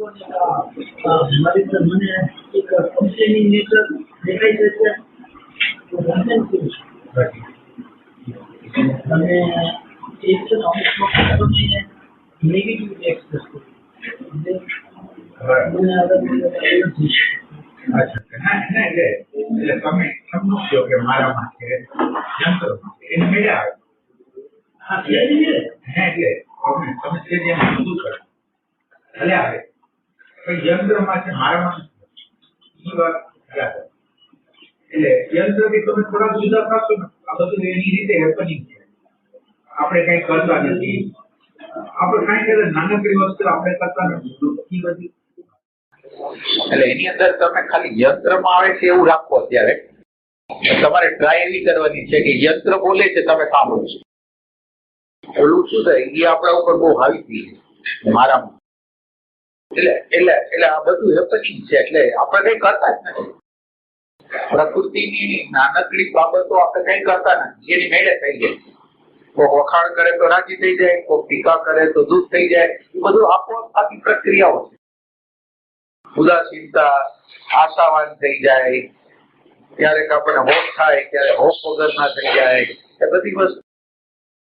મારી પર મને એક કમ્પ્લેનિંગ નેચર દેખાય છે અને એક છે ને નેગેટિવિટી એક્સપ્રેસ કરું મને એટલે તમે સમજો કે મારામાં છે યંત્ર એને મેળા આવે હા એટલે તમે તે જેમ બધું કરો ભલે આવે પણ યંત્રમાં છે મારામાં એ વાત યાદ એટલે યંત્રથી તમે થોડા જુદા થશો ને આ બધું એની રીતે હેપનિંગ છે આપણે કઈ કરતા નથી આપણે કઈ કરે નાનકડી વસ્તુ આપણે કરતા નથી એ બધી એટલે એની અંદર તમે ખાલી યંત્રમાં આવે છે એવું રાખો અત્યારે તમારે ટ્રાય એવી કરવાની છે કે યંત્ર બોલે છે તમે સાંભળો છો ઓલું શું થાય એ આપણા ઉપર બહુ હાવી થઈ છે મારામાં એટલે આ બધું હેપનિંગ છે એટલે આપણે કઈ કરતા જ નથી પ્રકૃતિની નાનકડી બાબતો આપણે કઈ કરતા નથી એની મેળે થઈ જાય કોઈ વખાણ કરે તો રાજી થઈ જાય કોઈ ટીકા કરે તો દૂધ થઈ જાય એ બધું આપોઆપ આખી પ્રક્રિયાઓ છે ઉદાસીનતા આશાવાન થઈ જાય ક્યારેક આપણને હોપ થાય ક્યારેક હોપ વગર ના થઈ જાય એ બધી વસ્તુ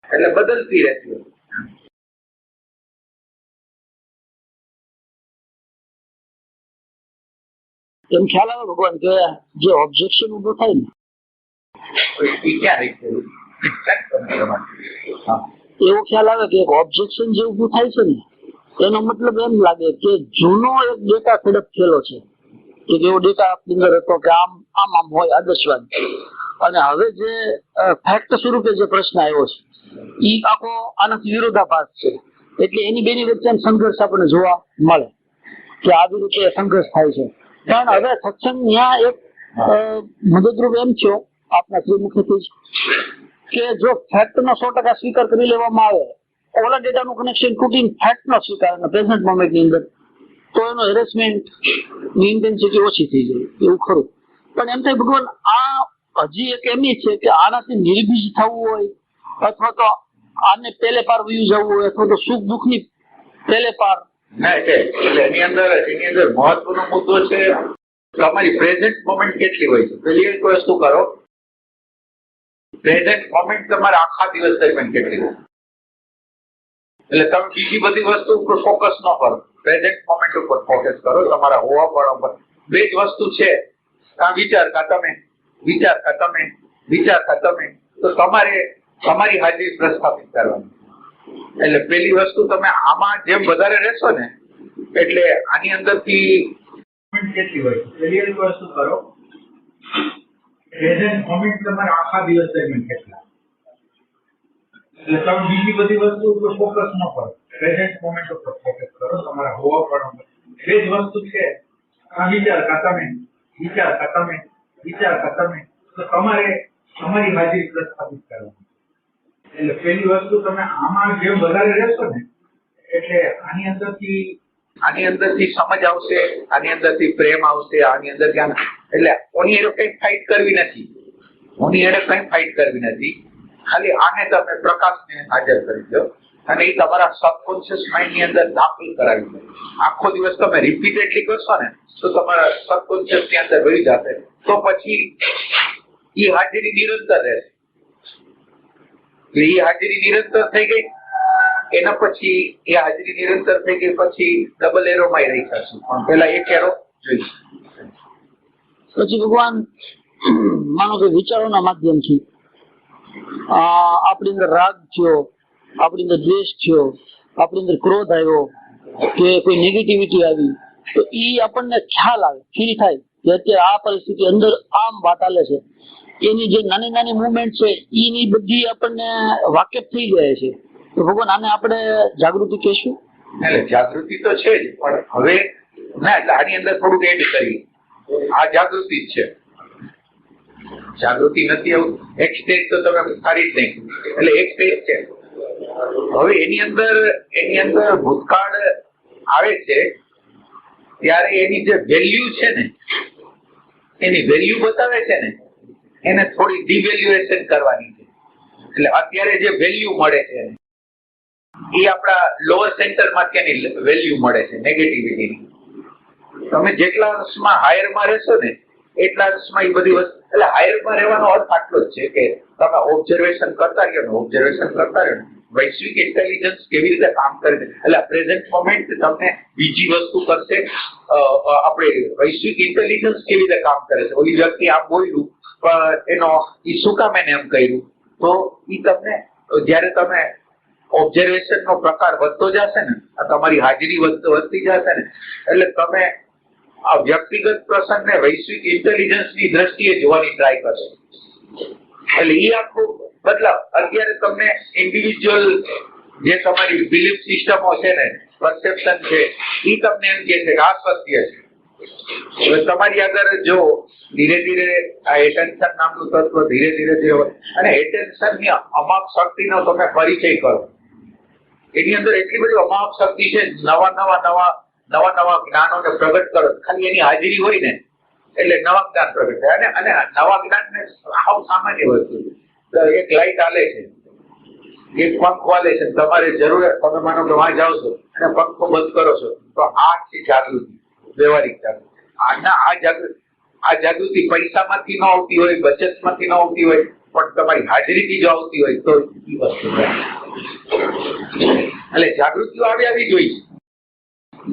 એટલે બદલતી રહેતી હોય એમ ખ્યાલ આવે ભગવાન કે જે ઓબ્જેક્શન ઉભો થાય ને એ ક્યાં રહી છે એવો ખ્યાલ આવે કે ઓબ્જેક્શન જે ઉભું થાય છે ને એનો મતલબ એમ લાગે કે જૂનો એક ડેટા ખડક થયેલો છે કે જેવો ડેટા આપણી અંદર હતો કે આમ આમ આમ હોય આદર્શવાદ અને હવે જે ફેક્ટ સ્વરૂપે જે પ્રશ્ન આવ્યો છે એ આખો આનાથી વિરોધાભાસ છે એટલે એની બેની વચ્ચે સંઘર્ષ આપણને જોવા મળે કે આવી રીતે સંઘર્ષ થાય છે પણ હવે સત્સંગ ત્યાં એક મદદરૂપ એમ થયો આપના શ્રીમુખથી કે જો ફેક્ટ નો 100% સ્વીકાર કરી લેવામાં આવે ઓલા ડેટાનું કનેક્શન તૂટીને ફેક્ટ નો સ્વીકાર અને પ્રેઝન્ટ મોમેન્ટ ની અંદર તો એનો હેરેસમેન્ટ ની ઇન્ટેન્સિટી ઓછી થઈ જાય એવું ખરું પણ એમ થાય ભગવાન આ હજી એક એમ છે કે આનાથી નિર્ભીજ થવું હોય અથવા તો આને પેલે પાર વયું જવું હોય અથવા તો સુખ દુઃખ ની પેલે પાર ના એટલે એની અંદર મહત્વનો મુદ્દો છે તમારી પ્રેઝન્ટ મોમેન્ટ કેટલી હોય છે પેલી એક વસ્તુ કરો પ્રેઝન્ટ મોમેન્ટ તમારા આખા દિવસ દરમિયાન કેટલી હોય એટલે તમે બીજી બધી વસ્તુ ઉપર ફોકસ ન કરો પ્રેઝન્ટ મોમેન્ટ ઉપર ફોકસ કરો તમારા હોવા પણ ઉપર બે જ વસ્તુ છે આ વિચારતા તમે તો તમારે તમારી હાજરી પ્રસ્થાપિત કરવાની એટલે પેલી વસ્તુ તમે આમાં જેમ વધારે રહેશો ને એટલે આની અંદરથી કેટલી હોય પેલી એક વસ્તુ કરો પ્રેઝન્ટ મોમેન્ટ તમારા આખા દિવસ દરમિયાન કેટલા એટલે તમે બીજી બધી વસ્તુ ઉપર ફોકસ ન કરો પ્રેઝન્ટ મોમેન્ટ ઉપર ફોકસ કરો તમારા હોવા પણ બે જ વસ્તુ છે આ વિચારતા તમે તો તમારે તમારી હાજરી પ્રસ્થાપિત કરવાની એટલે પેલી વસ્તુ તમે આમાં જેમ વધારે રહેશો ને એટલે આની અંદરથી સમજ આવશે આની અંદરથી પ્રેમ આવશે આની અંદર જ્ઞાન એટલે ઓની એનો કઈ ફાઇટ કરવી નથી ખાલી આને તમે પ્રકાશને હાજર કરી દો અને એ તમારા સબકોન્શિયસ માઇન્ડ ની અંદર દાખલ કરાવી દો આખો દિવસ તમે રિપીટેડલી કરશો ને તો તમારા સબકોન્શિયસ ની અંદર વહી જશે તો પછી એ હાજરી નિરંતર રહેશે એ હાજરી નિરંતર થઈ ગઈ એના પછી એ હાજરી નિરંતર થઈ ગઈ પછી ડબલ એરો માં રહી જશું પણ પેલા એક એરો જોઈશું પછી ભગવાન માનો કે વિચારોના માધ્યમથી આપણી અંદર રાગ થયો આપણી અંદર દ્વેષ થયો આપણી અંદર ક્રોધ આવ્યો કે કોઈ નેગેટિવિટી આવી તો એ આપણને ખ્યાલ આવે ફીલ થાય કે અત્યારે આ પરિસ્થિતિ અંદર આમ વાત ચાલે છે એની જે નાની નાની મુવમેન્ટ છે એની બધી આપણને વાકેફ થઈ જાય છે તો ભગવાન આને આપણે જાગૃતિ કહેશું એટલે જાગૃતિ તો છે જ પણ હવે ના એટલે આની અંદર થોડુંક એડ કરી આ જાગૃતિ જ છે જાગૃતિ નથી એવું એક સ્ટેજ તો તમે સારી જ નહીં એટલે એક સ્ટેજ છે હવે એની અંદર ભૂતકાળ આવે છે ત્યારે એની જે વેલ્યુ છે ને એની વેલ્યુ બતાવે છે ને એને થોડી ડિવેલ્યુએશન કરવાની છે એટલે અત્યારે જે વેલ્યુ મળે છે એ આપણા લોઅર સેન્ટર માંથી વેલ્યુ મળે છે નેગેટિવિટીની તમે જેટલા વર્ષમાં હાયરમાં રહેશો ને એટલા વર્ષમાં એ બધી વસ્તુ, એટલે હાયરમાં રહેવાનો અર્થ આટલો જ છે કે તમે ઓબ્ઝર્વેશન કરતા રહ્યો ને વૈશ્વિક ઇન્ટેલિજન્સ કેવી રીતે કામ કરે છે, એટલે પ્રેઝન્ટ મોમેન્ટ તમને બીજી વસ્તુ કરશે. આપણે વૈશ્વિક ઇન્ટેલિજન્સ કેવી રીતે કામ કરે છે, ઓલી વ્યક્તિ આમ બોલ્યું પણ એનો ઈ શું કામ એને એમ કર્યું, તો ઈ તમને જયારે તમે ઓબ્ઝર્વેશન નો પ્રકાર વધતો જશે ને, તમારી હાજરી વધતી જશે ને, એટલે તમે આ વ્યક્તિગત પ્રસંગને વૈશ્વિક ઇન્ટેલિજન્સ ની દ્રષ્ટિએ જોવાની ટ્રાય કરશો. એટલે એ આખું બદલાવ અત્યારે તમને ઇન્ડિવિજ્યુઅલ જે તમારી બિલીફ સિસ્ટમો છે ને, પરસેપ્શન છે, એ તમને એમ કે છે કે આ સત્ય છે. હવે તમારી આગળ જો ધીરે ધીરે આ એટેન્શન નામનું તત્વ ધીરે ધીરે અને એટેન્શન ની અમાપ શક્તિનો તમે પરિચય કરો, એની અંદર એટલી બધી અમાપ શક્તિ છે, નવા જ્ઞાનોને પ્રગટ કરો. ખાલી એની હાજરી હોય ને એટલે નવા જ્ઞાન પ્રગટ થાય. અને નવા જ્ઞાન ને સાવ સામાન્ય વસ્તુ છે. એક લાઈટ હાલે છે, એક પંખ વાલે છે, તમારે જરૂર તમે માનો કે વાં જાઓ છો અને પંખો બંધ કરો છો, તો આ છે જાગૃતિ, વ્યવહારિક જાગૃતિ. આ જાગૃતિ પૈસામાંથી ન આવતી હોય, બચતમાંથી ન આવતી હોય, પણ તમારી હાજરીથી જો આવતી હોય તો એ વસ્તુ એટલે જાગૃતિઓ આવી જોઈએ.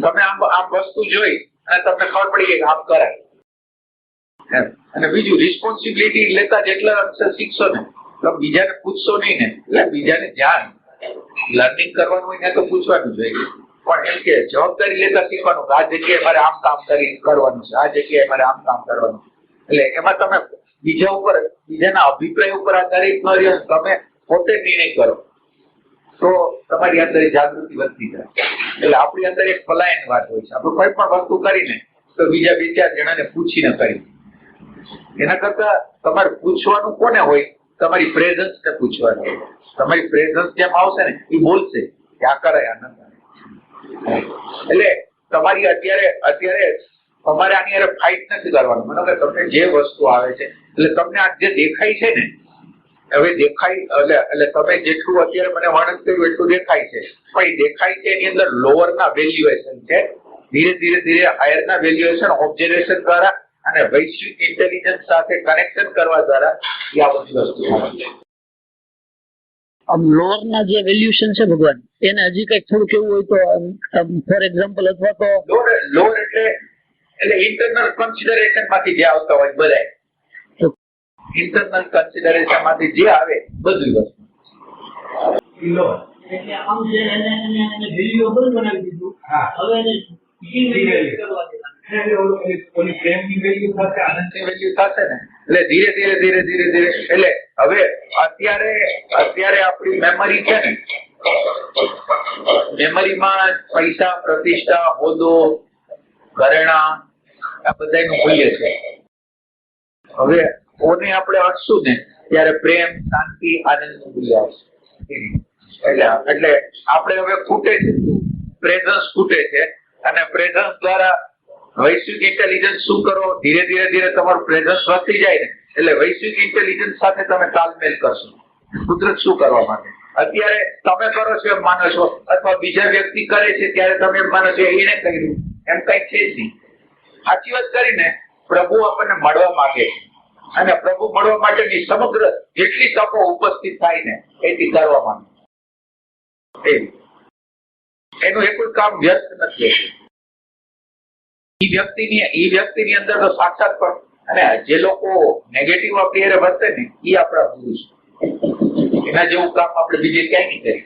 તમે આમ વસ્તુ જોઈ અને તમને ખબર પડી કે આમ કરાય. અને બીજું રિસ્પોન્સિબિલિટી લેતા જેટલા અંશે શીખશો ને, તો બીજાને પૂછશો નહીં ને, એટલે બીજાને જ્ઞાન લર્નિંગ કરવાનું હોય ને તો પૂછવાનું જોઈએ, પણ એમ કે જવાબદારી લેતા શીખવાનું કે આ જગ્યાએ મારે આમ કામ કરવાનું છે, આ જગ્યાએ મારે આમ કામ કરવાનું. એટલે એમાં તમે બીજાના અભિપ્રાય ઉપર આધારિત ન રહ્યો, તમે પોતે નિર્ણય કરો તો તમારી અંદર જાગૃતિ વધતી જાય. એટલે આપણી અંદર એક પલાયન વાત હોય છે, આપણે કોઈ પણ વસ્તુ કરીને તો બીજા બે ચાર જણાને પૂછીને કરી. એના કરતા તમારે પૂછવાનું કોને હોય, તમારી પ્રેઝન્સ ને પૂછવાનું હોય. તમારી પ્રેઝન્સ જેમ આવશે ને એ બોલશે કે આ કરાય, આ ન કરાય. એટલે તમારી અત્યારે તમારે આની અરે ફાઇટ નથી કરવાનું. મને કે તમને જે વસ્તુ આવે છે, એટલે તમને આ જે દેખાય છે ને, હવે દેખાય એટલે તમે જેટલું અત્યારે મને વર્ણન કર્યું એટલું દેખાય છે, પણ એ દેખાય છે એની અંદર લોઅર ના વેલ્યુએશન છે. ધીરે હાયર ના વેલ્યુએશન ઓબ્ઝર્વેશન દ્વારા અને વૈશ્વિક ઇન્ટેલિજન્સ સાથે કનેક્શન કરવા દ્વારા આ બધી વસ્તુ છે. આમ લોઅર ના જે વેલ્યુએશન છે ભગવાન, એને હજી કઈક થોડું કેવું હોય તો ફોર એક્ઝામ્પલ, અથવા તો લોઅર એટલે ઇન્ટરનલ કન્સિડરેશન માંથી જે આવતા હોય બધા, ઇન્ટરનલ કન્સિડરેશન માંથી જે આવે બધી વસ્તુ એટલે આમ જે એને વેલ્યુએબલ બનાવી દીધું. હવે એને ઇનવેલ્યુએબલ કરવા દેવાનું. ઓલી પ્રેમની વેલ્યુ થશે, આનંદની વેલ્યુ થશે ને, એટલે ધીરે એટલે હવે અત્યારે આપણી મેમરી છે ને, મેમરીમાં પૈસા, પ્રતિષ્ઠા, હોદ્દો, ઘરેણા આ બધાનું મૂલ્ય છે. હવે ઓને આપણે અટશું ને ત્યારે પ્રેમ, શાંતિ, આનંદ નું મૂલ્ય આવશે. એટલે આપણે હવે ખૂટે છે, પ્રેઝન્સ ખૂટે છે, અને પ્રેઝન્સ દ્વારા વૈશ્વિક ઇન્ટેલિજન્સ શું કરો, ધીરે તમારું પ્રેઝન્સ વધતી જાય ને, એટલે વૈશ્વિક ઇન્ટેલિજન્સ સાથે તમે તાલમેલ કરશો. કુદરત શું કરવા માંગે અત્યારે તમે કરો છો એમ માનો છો, અથવા બીજા વ્યક્તિ કરે છે ત્યારે તમે એમ માનો છો એને કર્યું, એમ કઈ છે જ નહીં. સાચી વાત કરીને પ્રભુ આપણને મળવા માંગે છે, અને પ્રભુ મળવા માટેની સમગ્ર જેટલી તકો ઉપસ્થિત થાય ને એથી કરવા માંગે. એનું એક કામ વ્યર્થ નથી. એ વ્યક્તિની અંદર તો સાક્ષાત પણ, અને જે લોકો નેગેટિવ આપણી વર્તે ને એ આપણા પુરુષ, એના જેવું કામ આપણે બીજે ક્યાંય નહીં કરીએ.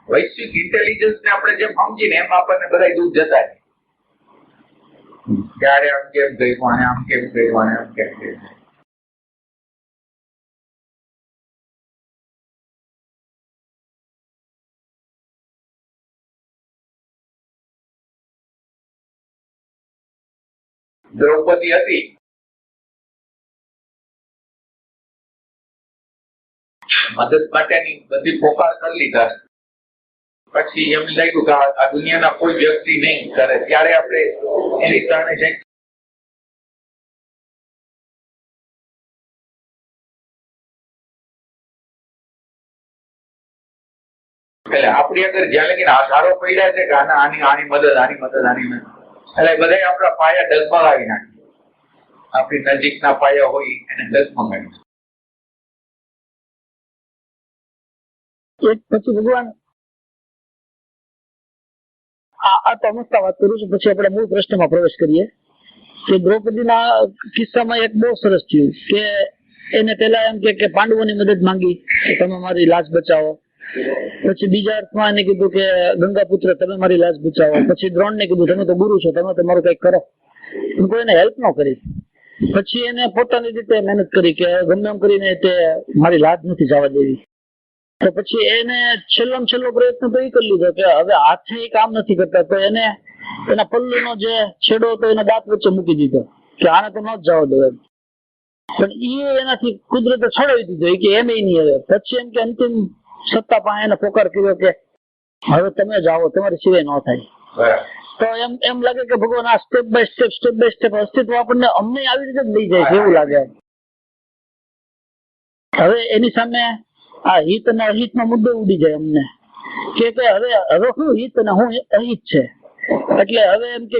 વૈશ્વિક ઇન્ટેલિજન્સ ને આપણે જેમ સમજીને એમ આપણને બધા દૂર જતા રહે. ત્યારે આમ કેમ ગયું, આમ કેમ ગયું, આમ કેમ ગયું. દ્રૌપદી હતી, મદદ માટેની બધી પોકાર કરી લીધા, પછી એમ લાગ્યું કે આ દુનિયાના કોઈ વ્યક્તિ નહીં કરે, ત્યારે આપણે એની કારણે જઈ એટલે આપણી અંદર જ્યાં લગીને આધારો પડ્યા છે કે આની મદદ એટલે બધા આપણા પાયા ડગમગાવી નાખીએ. આપણી નજીકના પાયા હોય એને ડગમગાવી નાખીએ. એક પછી ભગવાન આ તો અમસ્તા વાત કરું છું, પછી આપણે મૂળ પ્રશ્નમાં પ્રવેશ કરીએ કે દ્રૌપદીના કિસ્સામાં એક બહુ સરસ થયું કે એને પેલા એમ કે પાંડવોની મદદ માંગી કે તમે મારી લાશ બચાવો. પછી બીજા અર્થમાં એને કીધું કે ગંગાપુત્ર તમે મારી લાશ બચાવો. પછી દ્રોણને કીધું તમે તો ગુરુ છો, તમે તો મારું કઈક કરો. કોઈને હેલ્પ ન કરી. પછી એને પોતાની રીતે મહેનત કરી કે ગમે એમ કરીને તે મારી લાશ નથી જવા દેવી. તો પછી એને છેલ્લો પ્રયત્ન તો એ કરી લીધો કે હવે હાથે કામ નથી કરતા, તો એને એના પલ્લુનો જે છેડો હતો એના દાંત વચ્ચે મૂકી દીધો કે આને તો ન જ જવા દો એમ. પણ એ એનાથી કુદરતે છોડાવી દીધો કે એમ નહીં હવે. પછી એમ કે અંતિમ સત્તા પાસે એને પોકાર કર્યો કે હવે તમે જાઓ, તમારી સિવાય ન થાય. તો એમ લાગે કે ભગવાન આ સ્ટેપ બાય સ્ટેપ અસ્તિત્વ આપણને અમને આવી રીતે જ લઈ જાય છે એવું લાગે. હવે એની સામે આ હિત અને અહિત નો મુદ્દો ઉડી જાય અમને કે હવે શું હિત અને હું અહિત છે. એટલે હવે એમ કે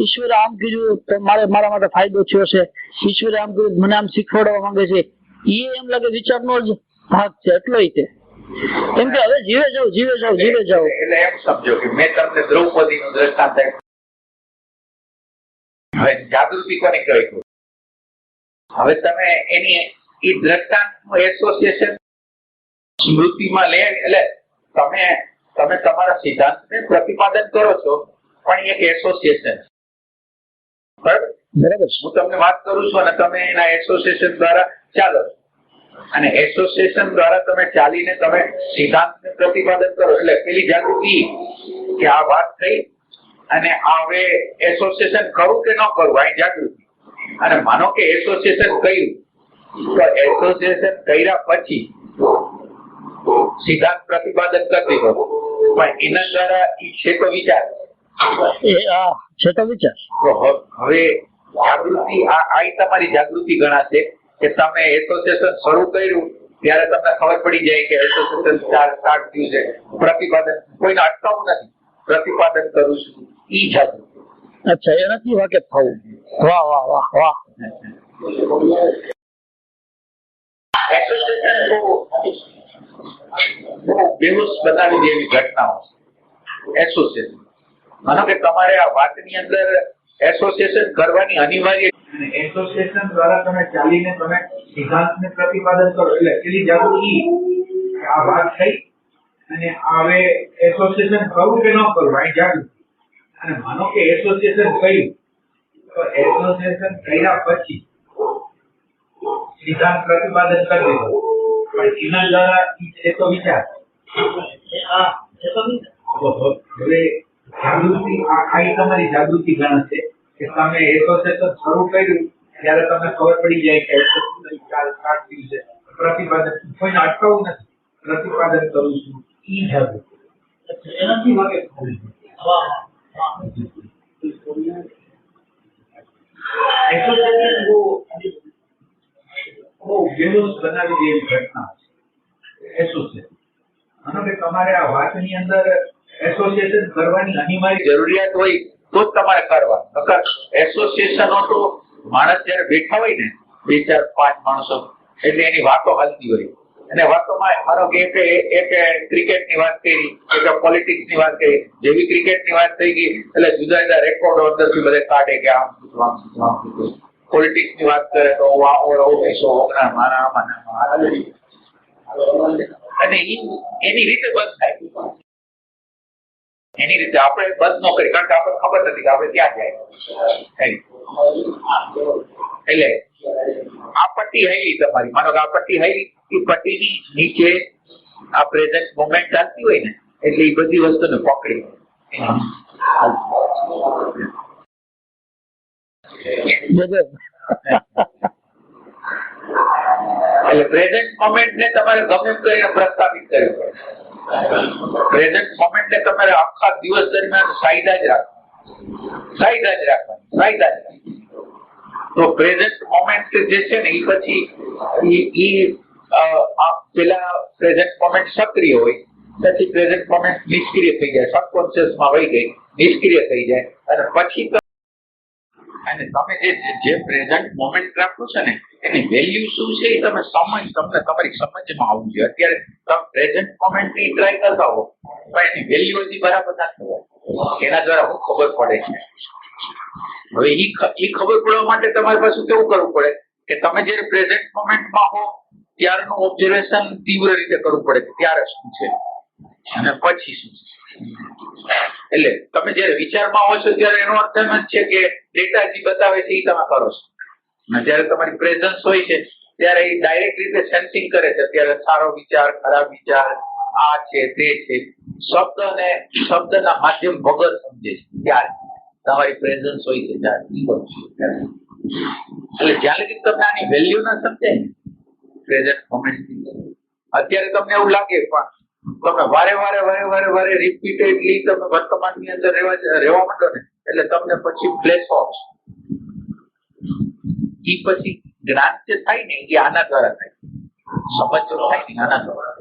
ઈશ્વરે આમ કીધું તો મારા માટે ફાયદો થયો છે, ઈશ્વરે આમ કીધું મને આમ શીખવાડવા માંગે છે. એ એમ લાગે વિચારનો જ ભાગ છે એટલો તે. કેમ કે હવે જીવે જાવ. એટલે એમ સમજો કે મેં તમને દ્રૌપદીનું દ્રષ્ટાંત આપ્યું. હવે જાગૃતિ કોને કહ્યું? હવે તમે એની એ દ્રષ્ટાંતનું એસોસિએશન સ્મૃતિમાં લે એટલે તમે તમારા સિદ્ધાંતને પ્રતિપાદન કરો છો, પણ એક એસોસિએશન. બરાબર. હું તમને વાત કરું છું અને તમે એના એસોસિએશન દ્વારા ચાલો છો, અને એસોસિએશન દ્વારા તમે ચાલીને તમે સિદ્ધાંતને પ્રતિપાદન કરો. એટલે પેલી જાગૃતિ કે આ વાત થઈ અને હવે એસોસિએશન કરું કે ન કરવું, આ જાગૃતિ. અને માનો કે એસોસિએશન કર્યું, તો એસોસિએશન કર્યા પછી સિદ્ધાંત પ્રતિપાદન કરી દીધો, પણ એના દ્વારા છે તો વિચાર. હવે જાગૃતિ આ તમારી જાગૃતિ ગણાશે કે તમે એસોસિએશન શરૂ કર્યું ત્યારે તમને ખબર પડી જાય કે એસોસિએશન સ્ટાર્ટ થયું છે. પ્રતિપાદન કોઈને અટકાવવું નથી, પ્રતિપાદન કરું છું ઈ જાગૃતિ. અચ્છા, એ નથી વાકેફ થવું. વાહ. એસોસિએશન બહુ બેહોશ બનાવી દે એવી ઘટનાઓ. એસોસિએશન માનો કે તમારે આ વાતની અંદર એસોસિએશન કરવાની અનિવાર્ય, એસોસિએશન દ્વારા તમે ચાલીને તમે સિદ્ધાંતને પ્રતિપાદન કરો. એટલે પેલી જાગૃતિ આ વાત થઈ અને હવે એસોસિએશન કરવું કે ન કરવું, આ જાગૃતિ. અને માનો કે એસોસિએશન કર્યું, તો એસોસિએશન કર્યા પછી સિદ્ધાંત પ્રતિપાદન કરી દીધો, પણ એના દ્વારા છે તો વિચાર. હવે જાગૃતિ આ તમારી જાગૃતિ ગણાશે કે તમે એસોસિએશન શરૂ કર્યું ત્યારે તમને ખબર પડી જાય કે એસોસિએશન સ્ટાર્ટ થયું છે. પ્રતિપાદન કોઈને અટકાવવું નથી, પ્રતિપાદન કરું છું ઈ જાગૃતિ. એનાથી વાગે એસોસિએશન બહુ બેહોશ બનાવી દેવી ઘટના છે. એસોસિએશન માનો કે તમારે આ વાતની અંદર એસોસિએશન કરવાની અનિવાર્ય જરૂરિયાત હોય તો જ તમારે કરવા. નકર એસોસિએશનો તો માણસ જયારે બેઠા હોય ને 2-4-5 માણસો, એટલે એની વાતો હાલતી હોય. અને વાતોમાં માનો કે એક ક્રિકેટની વાત કરી, એક પોલિટિક્સની વાત કરી. જેવી ક્રિકેટની વાત થઈ ગઈ એટલે જુદા જુદા રેકોર્ડો અંદરથી બધે કાઢે કે આમ પોલિટિક્સની વાત કરે તો અને એની રીતે બંધ થાય. એની રીતે આપણે બંધ ન કરી, કારણ કે આપણને ખબર નથી કે આપણે ક્યાં જાય. એટલે આ પટ્ટી હૈલી તમારી, માનો કે આ પટ્ટી હૈલી, એ પટ્ટીની નીચે આ પ્રેઝન્ટ મોમેન્ટ ચાલતી હોય ને, એટલે એ બધી વસ્તુને પકડી એટલે પ્રેઝન્ટ મોમેન્ટ ને તમારે ગમે કરીને પ્રસ્થાપિત કરવી પડે. પ્રેઝન્ટ મોમેન્ટ ને તમારે આખા દિવસ દરમિયાન સાઈડ જ રાખવાની. તો પ્રેઝન્ટ મોમેન્ટ જે છે ને એ પછી પેલા પ્રેઝન્ટ મોમેન્ટ સક્રિય હોય પછી પ્રેઝન્ટ મોમેન્ટ નિષ્ક્રિય થઈ જાય, સબકોન્શિયસમાં વહી ગઈ, નિષ્ક્રિય થઈ જાય, અને પછી અને તમે જે પ્રેઝન્ટ મોમેન્ટ રાખો છો ને એની વેલ્યુ શું છે એ તમે તમને તમારી સમજમાં આવવું જોઈએ. અત્યારે તમે પ્રેઝન્ટ મોમેન્ટ ની ટ્રાય કરતા હો પણ એની વેલ્યુ હજી બરાબર ના ખબર, એના દ્વારા શું ખબર પડે છે. હવે એ ખબર પડવા માટે તમારે પાછું કેવું કરવું પડે કે તમે જયારે પ્રેઝન્ટ મોમેન્ટમાં હો ત્યારનું ઓબ્ઝર્વેશન તીવ્ર રીતે કરવું પડે કે ત્યારે શું છે અને પછી શું છે. એટલે તમે જયારે વિચારમાં હો છો ત્યારે એનો અર્થ એમ જ છે કે ડેટા જે બતાવે છે એ તમે કરો છો, અને જયારે તમારી પ્રેઝન્સ હોય છે ત્યારે એ ડાયરેક્ટ રીતે સેન્સિંગ કરે છે. અત્યારે સારો વિચાર, ખરાબ વિચાર, આ છે તે છે, શબ્દના માધ્યમ વગર સમજે છે ત્યારે તમારી પ્રેઝન્સ હોય છે ત્યારે. એટલે જ્યાં લગી તમને આની વેલ્યુ ના સમજે ને પ્રેઝન્ટ મોમેન્ટ, અત્યારે તમને એવું લાગે પણ તમે વારે રિપીટેડલી તમે વર્તમાનની અંદર રહેવા માંડો ને એટલે તમને પછી ફ્લેશ ઓફ ઈ પછી જ્ઞાન જે થાય ને એ આના દ્વારા થાય, સમજ જો થાય ને આના દ્વારા.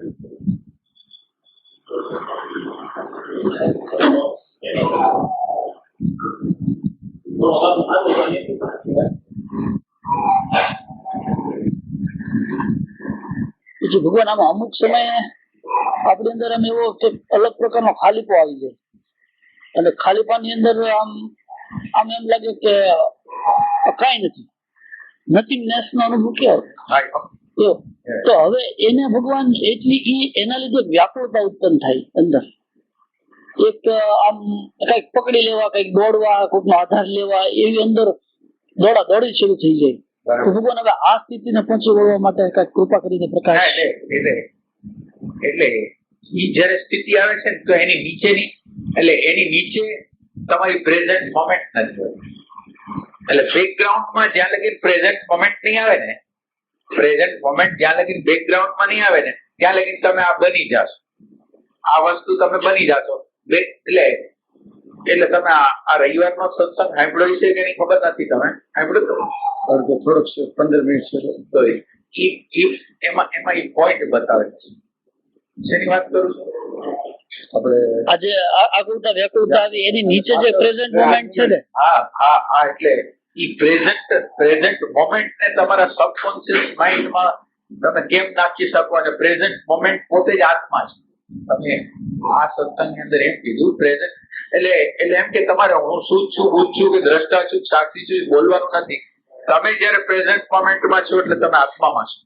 પછી ભગવાન આમાં અમુક સમયે આપણી અંદર એમ એવો કે અલગ પ્રકારનો ખાલીપો આવી જાય, અને ખાલીપાની અંદર આમ એમ લાગે કે કઈ નથી નો અનુભવ કેવો. તો હવે એને ભગવાન એટલી એના લીધે વ્યાકુળતા ઉત્પન્ન થાય અંદર, એક આમ કઈક પકડી લેવા, કઈક દોડવા, કોઈકનો આધાર લેવા, એવી અંદર દોડી શરૂ થઈ જાય. તો ભગવાન હવે આ સ્થિતિને પહોંચી વળવા માટે કઈક કૃપા કરીને પ્રકાશ. એટલે ઈ જયારે સ્થિતિ આવે છે ને તો એની નીચે તમારી પ્રેઝન્ટ મોમેન્ટ નથી હોય. એટલે બેકગ્રાઉન્ડમાં જ્યાં લગી પ્રેઝન્ટ મોમેન્ટ નહીં આવે ને, પ્રેઝન્ટ મોમેન્ટ જ્યાં લગી બેકગ્રાઉન્ડમાં નહીં આવે ને ત્યાં લગી તમે આ બની જશો, આ વસ્તુ તમે બની જશો. એટલે તમે આ રવિવારનો સત્સંગ સાંભળ્યો છે કે નહીં ખબર નથી, તમે સાંભળ્યો થોડોક 15 મિનિટ તો એમાં એ પોઈન્ટ બતાવે છે. જેની વાત કરું છું આપણે આજે આકૃતા વ્યાકૃતા આવી એની નીચે જે પ્રેઝન્ટ મોમેન્ટ છે ને, હા એટલે ઈ પ્રેઝન્ટ મોમેન્ટ ને તમારા સબકોન્શિયસ માઇન્ડમાં તમે કેમ નાખી શકો, અને પ્રેઝન્ટ મોમેન્ટ પોતે જ આત્મા છે. તમે આ સત્સંગની અંદર એમ કીધું પ્રેઝન્ટ એટલે એમ કે તમારે હું શું છું, બુદ્ધ છું કે દ્રષ્ટા છું, સાક્ષી છું બોલવાનું નથી. તમે જયારે પ્રેઝન્ટ મોમેન્ટમાં છો એટલે તમે આત્મામાં છો,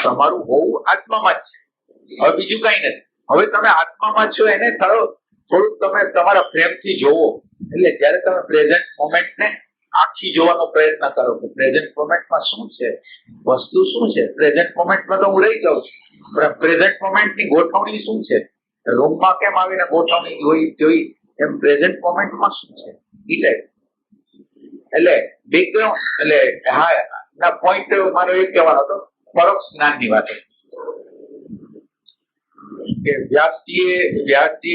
તમારું હોવું આત્મામાં જ છે, હવે બીજું કઈ નથી. હવે તમે આત્મામાં છો એને થોડુંક તમે તમારા પ્રેમથી જોવો. એટલે જયારે તમે પ્રેઝન્ટ મોમેન્ટને આખી જોવાનો પ્રયત્ન કરો કે પ્રેઝન્ટ મોમેન્ટમાં શું છે, વસ્તુ શું છે. પ્રેઝન્ટ મોમેન્ટમાં તો હું રહી જાઉં છું, પણ પ્રેઝન્ટ મોમેન્ટની ગોઠવણી શું છે, રૂમમાં કેમ આવીને ગોઠવણી જોઈ એમ પ્રેઝન્ટ મોમેન્ટમાં શું છે ઈ ટાઈપ. એટલે બેકગ્રાઉન્ડ એટલે હા ના પોઈન્ટ મારો એ કહેવાનો હતો પરોક્ષ જ્ઞાનની વાત કે વ્યાસજીએ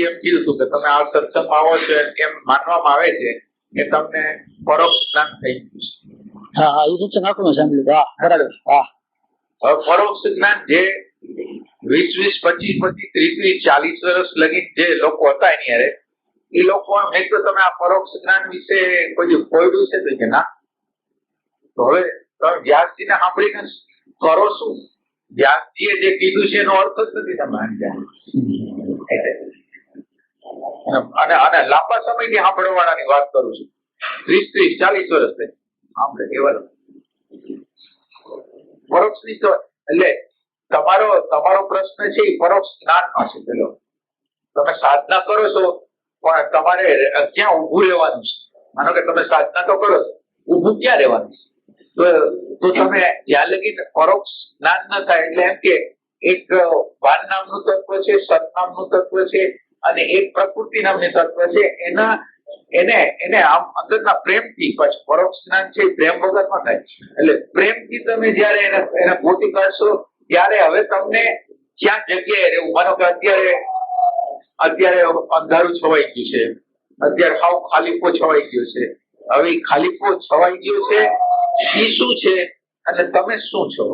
એમ કીધું હતું કે તમે આ સત્સંગમાં આવો છો એમ માનવામાં આવે છે કે તમને પરોક્ષ જ્ઞાન થઈ ગયું છે. હા એ સત્સંગ આખું સાંભળ્યું. હા બરાબર. હા હવે પરોક્ષ જ્ઞાન જે 20, 25, 30, 40 વર્ષ લગી જે લોકો હતા એની હારે એ લોકો મેં તો તમે આ પરોક્ષ જ્ઞાન વિશે કોઈ ખોયડું છે તો કે ના. તો હવે તમે વ્યાસજીને સાંભળીને કરો શું? વ્યાસજીએ જે કીધું છે એનો અર્થ જ નથી તમે અને લાંબા સમયથી સાંભળવાળાની વાત કરું છું, 30, 40 વર્ષથી સાંભળે કેવલ પરોક્ષની. તો એટલે તમારો પ્રશ્ન છે એ પરોક્ષ જ્ઞાનનો છે. પેલો તમે સાધના કરો છો પણ તમારે ક્યાં ઊભું રહેવાનું છે? માનો કે તમે સાધના તો કરો છો, ઊભું ક્યાં રહેવાનું છે? તો તમે જ્યાં લગી પરોક્ષ જ્ઞાન ન થાય એટલે એમ કે એક વાન નામનું તત્વ છે, સત નામનું તત્વ છે, અને એક પ્રકૃતિ નામની તત્વ છે. એને આમ અંદરના પ્રેમથી પછી પરોક્ષ જ્ઞાન છે પ્રેમ વગર ન થાય. એટલે પ્રેમથી તમે જયારે એને ગોતી કાઢશો ત્યારે હવે તમને ક્યાં જગ્યાએ રહેવું. માનો કે અત્યારે અંધારું છવાઈ ગયું છે, અત્યારે સાવ ખાલીપો છવાઈ ગયો છે. હવે ખાલીપો છવાઈ ગયો છે એ શું છે અને તમે શું છો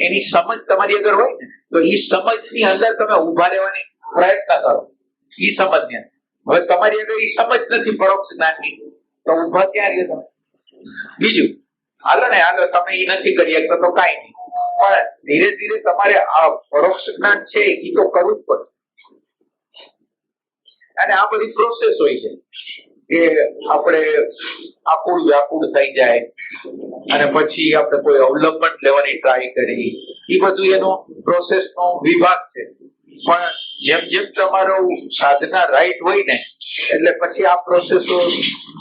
એની સમજ તમારી આગળ હોય ને તો એ સમજની અંદર તમે ઉભા રહેવાની પ્રયત્ન કરો. એ સમજને હવે તમારી આગળ એ સમજ નથી પરોક્ષ જ્ઞાનની, તો ઉભા ક્યાં રહ્યો તમે? બીજું હાલો તમે એ નથી કરી શકતા તો કાંઈ નહીં, પણ ધીરે ધીરે તમારે આ પરોક્ષ જ્ઞાન છે એ તો કરવું જ પડે. અને આ બધી પ્રોસેસ હોય છે કે આપણે આકુળ વ્યાકુળ થઈ જાય અને પછી આપણે કોઈ અવલંબન લેવાની ટ્રાય કરી, એ બધું એનો પ્રોસેસ નો વિભાગ છે. પણ જેમ જેમ તમારો સાધના રાઈટ હોય ને એટલે પછી આ પ્રોસેસો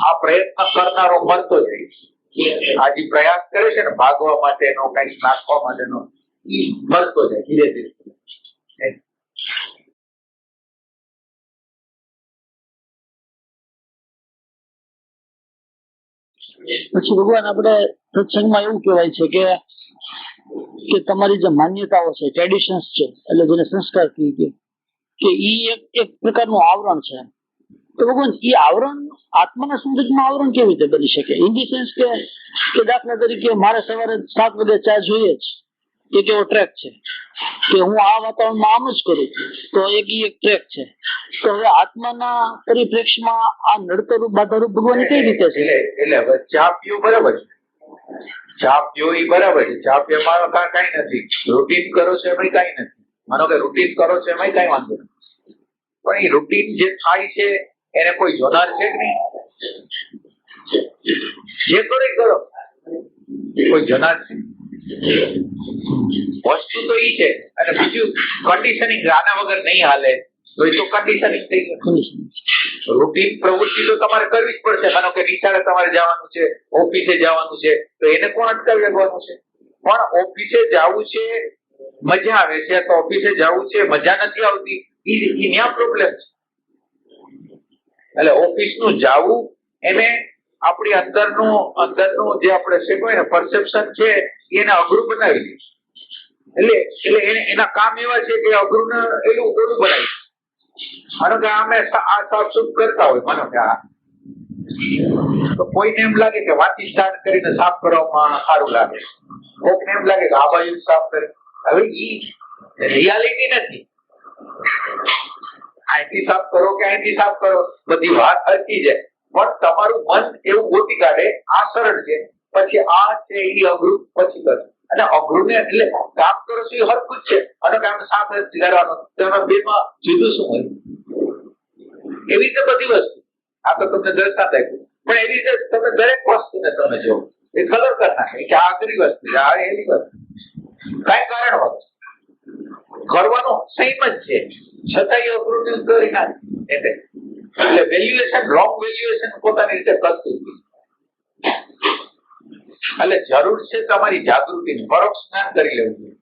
આ પ્રયત્ન કરનારો મળતો જાય. આ જે પ્રયાસ કરે છે ને ભાગવા માટેનો, કઈક નાખવા માટેનો, એ મળતો જાય ધીરે ધીરે. પછી ભગવાન આપણે સત્સંગમાં એવું કહેવાય છે કે તમારી જે માન્યતાઓ છે, ટ્રેડિશન્સ છે, એટલે જેને સંસ્કાર કહીએ કે ઈ એક પ્રકારનું આવરણ છે. તો ભગવાન એ આવરણ આત્માના સંદર્ભમાં આવરણ કેવી રીતે બની શકે? ઇન ધી સેન્સ કે દાખલા તરીકે મારે સવારે 7 વાગે ચા જોઈએ જ, એક એવો ટ્રેક છે કે હું આ વાતાવરણમાં આમ જ કરું, તો એક ટ્રેક છે. તો હવે આત્માના પરિપ્રેક્ષમાં આ નડતરૂપ બાધારૂપ ભગવાન કઈ રીતે છે? એટલે હવે ચા પીવું બરાબર છે, ચા પીવો એ બરાબર છે, ચા પીવામાં કઈ નથી. રૂટીન કરો છો એમાં કઈ નથી, માનો કે રૂટીન કરો છો એમાં કઈ વાંધો નથી. પણ એ રૂટીન જે થાય છે એને કોઈ જોનાર છે કે નહીં? જે કરો એ કરો, કોઈ જોનાર છે? વસ્તુ તો ઈ છે. અને બીજું કન્ડિશનિંગ આના વગર નહીં હાલે તો એ તો કન્ડિશનિંગ થઈ ગયું. રૂટીન પ્રવૃત્તિ તો તમારે કરવી જ પડશે. માનો કે નિશાળે તમારે જવાનું છે, ઓફિસે જવાનું છે, તો એને કોણ અટકાવી લેવાનું છે? પણ ઓફિસે જવું છે, મજા આવે છે, તો ઓફિસે જવું છે, મજા નથી આવતી, એ ન્યા પ્રોબ્લેમ છે. એટલે ઓફિસ નું જવું એને આપણી અંદરનું જે આપણે શીખવાય ને પરસેપ્શન છે એને અઘરું બનાવી દે. એટલે એના કામ એવા છે કે અઘરું ને એવું ઓલું બનાવી. માનો કે અમે આ સાફ સુફ કરતા હોય, માનો કે આ તો કોઈને એમ લાગે કે વાંચી સ્ટાર્ટ કરીને સાફ કરવામાં સારું લાગે, કોઈને એમ લાગે કે આ બાજુ સાફ કરે. હવે ઈ રિયાલિટી નથી. અહીંથી સાફ કરો કે અહીંથી સાફ કરો, બધી વાત હરકી જાય, પણ તમારું મન એવું ગોતી કાઢે આ સરળ છે, પછી આ છે એ અઘરું પછી કરો. અને અઘરું ને એટલે કામ કરો છો એ હરકું જ છે, અને કામ સાફ નથી કરવાનું, તમે બેમાં જુદું શું હોય? એવી રીતે બધી વસ્તુ આ તો તમને દ્રષ્ટાંત આપ્યું, પણ એવી રીતે તમે દરેક વસ્તુને તમે જો એ કલર કરી નાખે કે આ અઘરી વસ્તુ છે, આ એવી વસ્તુ, કઈ કારણ વગર કરવાનું સેમ જ છે, છતાં અઘરું કરી નાખે. એટલે વેલ્યુએશન, રોંગ વેલ્યુએશન પોતાની રીતે કરતું. એટલે જરૂર છે તમારી જાગૃતિની. પરોક્ષ જ્ઞાન કરી લેવું જોઈએ.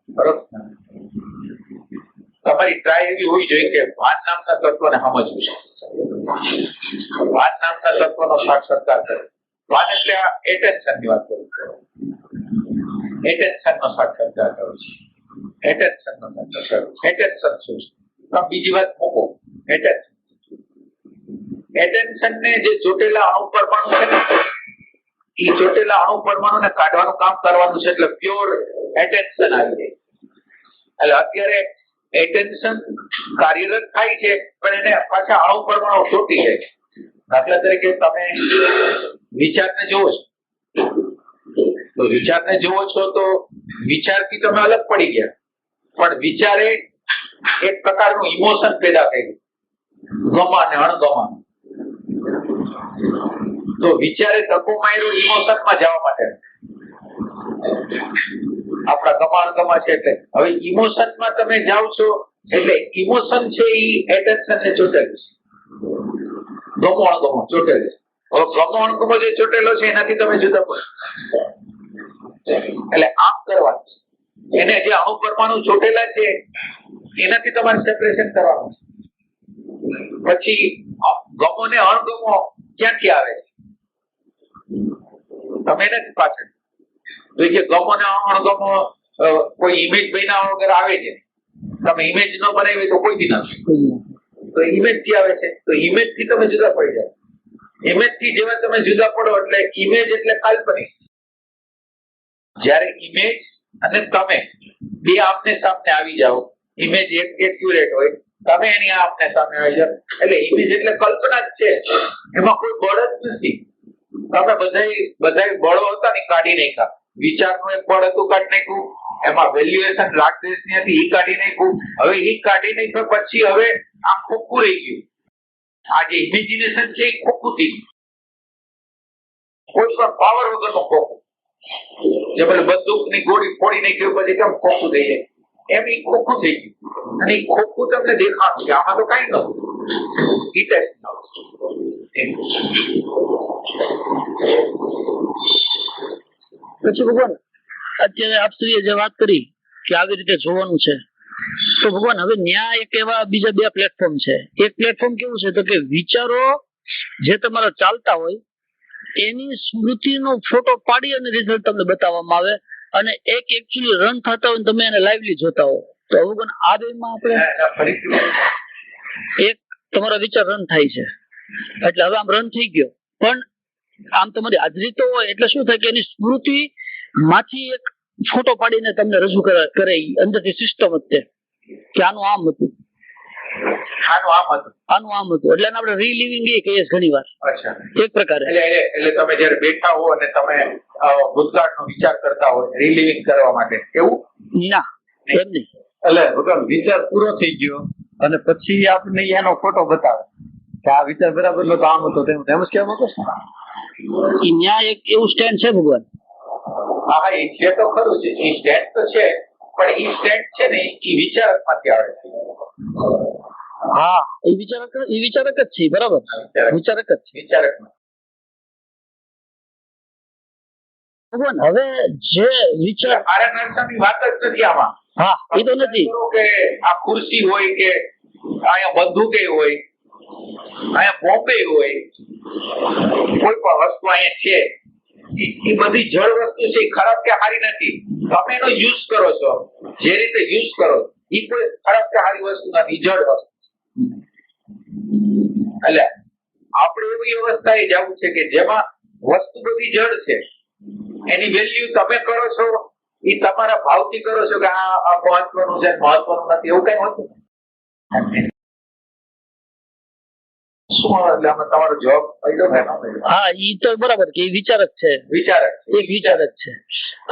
પરોક્ષ જ્ઞાન તમારી ટ્રાય એવી હોવી જોઈએ કે ભાન નામના તત્વને સમજવું છે. ભાન નામના તત્વનો સાક્ષાત્કાર કરે. ભાન એટલે આ એટેન્શન ની વાત કરું છું. એટેન્શન નો સાક્ષાત્કાર કરું છું. એટેન્શન નો સાક્ષાત્કાર. એટેન્શન શું છે? બીજી વાત મૂકો. એટેન્શન ને જે ચોટેલા અણુ પરમાણુ છે ને, એ ચોટેલા અણુ પરમાણુ ને કાઢવાનું કામ કરવાનું છે, એટલે પ્યોર એટેન્શન આવી જાય. એટલે અત્યારે એટેન્શન કાર્યરત થાય છે, પણ એને પાછા અણુ પરમાણુ ચોટી જાય. દાખલા તરીકે તમે વિચારને જોવો છો, તો વિચારને જોવો છો તો વિચારથી તમે અલગ પડી ગયા, પણ વિચારે એક પ્રકારનું ઇમોશન પેદા કર્યું, ગમા અને અણગમા. તો વિચારે ધક્કો માર્યો ઇમોશનમાં જવા માટે, આપણા ગમા અણગમા છે. એટલે હવે ઇમોશનમાં તમે જાઓ છો એટલે ઇમોશન છે એ એટેન્શન ને ચોટેલું છે, ગમો અણગમો ચોટેલું છે. હવે ગમો અણગમો જે ચોટેલો છે એનાથી તમે જુદા પડો. એટલે આમ કરવાનું, એને જે અણુ પરમાણુ ચોટેલા છે એનાથી તમારે સેપરેશન કરવાનું. પછી ગમો ને અણગમો ક્યાંથી આવે છે? તમે નથી પાછળ તો જે ગમો ને અણગમો કોઈ ઇમેજ બનાવવા વગર આવે છે. તમે ઇમેજ ન બનાવી તો કોઈ દી ના, તો ઇમેજ થી આવે છે, તો ઇમેજ થી તમે જુદા પડી જાવ. ઇમેજ થી જેવા તમે જુદા પડો એટલે ઇમેજ એટલે કાલ્પનિક. જયારે ઇમેજ અને તમે બે આમને સામને આવી જાઓ, ઇમેજ એક્યુરેટ હોય, તમે એની આમને સામે આવી જાઓ, એટલે ઇમેજ એટલે કલ્પના જ છે, એમાં કોઈ બળ જ નથી. તમે બધાય બળો હતા ને કાઢી નાખ્યા. વિચારનું એક બળ હતું, કાઢી નાખ્યું. એમાં વેલ્યુએશન રાગદ્વેષની હતી, એ કાઢી નાખ્યું. હવે એ કાઢી નાખ્યા પછી હવે આ ખોખું રહી ગયું. આ જે ઇમેજિનેશન છે એ ખોખું થઈ ગયું. કોઈ પણ પાવર વગરનું ખોખું. જે પેલું બંદૂકની ગોળી ફોડી નાખ્યું પછી કેમ ખોખું થઈ જાય, એમ એ ખોખું થઈ ગયું. અને એ ખોખું તમને દેખાતું કે આમાં તો કઈ નતું. પછી ભગવાન અત્યારે આપ શ્રીએ જે વાત કરી કે આવી રીતે જોવાનું છે, તો ભગવાન હવે ન્યાય એક એવા બીજા બે પ્લેટફોર્મ છે. એક પ્લેટફોર્મ કેવું છે તો કે વિચારો જે તમારા ચાલતા હોય એની સ્મૃતિનો ફોટો પાડી અને રિઝલ્ટ તમને બતાવવામાં આવે, અને એક એકચ્યુઅલી રન થતા હોય તમે એને લાઈવલી જોતા હો. તો ભગવાન આ બેમાં આપણે એક તમારા વિચાર રન થાય છે એટલે હવે આમ રન થઈ ગયો, પણ આમ તમારી હાજરી તો હોય એટલે શું થાય કે એની સ્મૃતિ માંથી એક ફોટો પાડીને તમને રજૂ કરે અંદરથી સિસ્ટમ જ કે આનું આમ હતું, આનું આમ હતું, એટલે આપણે રીલિવિંગ એ કહીએ ઘણી વાર. એક પ્રકારે એટલે તમે જયારે બેઠા હો અને તમે ભૂતકાળનો વિચાર કરતા હોય રીલિવિંગ કરવા માટે, એવું ના એમ નહીં. એટલે ભગવાન વિચાર પૂરો થઈ ગયો અને પછી આપણને એનો ફોટો બતાવે કે આ વિચાર બરાબર નો તો આમ હતો તેમ જ કહેવા માંગો છો? ન્યાય એક એવું સ્ટેન્ડ છે ભગવાન. હા, એ છે તો ખરું છે, એ સ્ટેન્ડ તો છે, પણ એ સ્ટેન્ડ છે ને એ વિચારકમાંથી આવે છે. હા, એ વિચારક જ છે, બરાબર, વિચારક જ છે. વિચારકમાં ભગવાન હવે જે વિચાર મારા નરસાની વાત જ નથી આમાં. હા, એ તો નથી કે આ ખુરશી હોય કે અહીંયા બંદૂકે હોય, અહીંયા બોમ્બે હોય, કોઈ પણ વસ્તુ અહીંયા છે, એ બધી જળ વસ્તુ છે, ખરાબ કે સારી નથી. તમે એનો યુઝ કરો છો, જે રીતે યુઝ કરો એ કોઈ ખરાબ કે સારી વસ્તુ નથી, જળ વસ્તુ. એટલે આપણે એવી અવસ્થાએ જવું છે કે જેમાં વસ્તુ બધી જળ છે, એની વેલ્યુ તમે કરો છો, એ તમારા ભાવથી કરો છો કે આ મહત્વનું છે, મહત્વનું નથી, એવું કઈ હોતું નથી. શું એટલે આમાં તમારો જવાબ પડ્યો ને? હા, ઈ તો બરાબર કે વિચારક છે, એક વિચારક છે.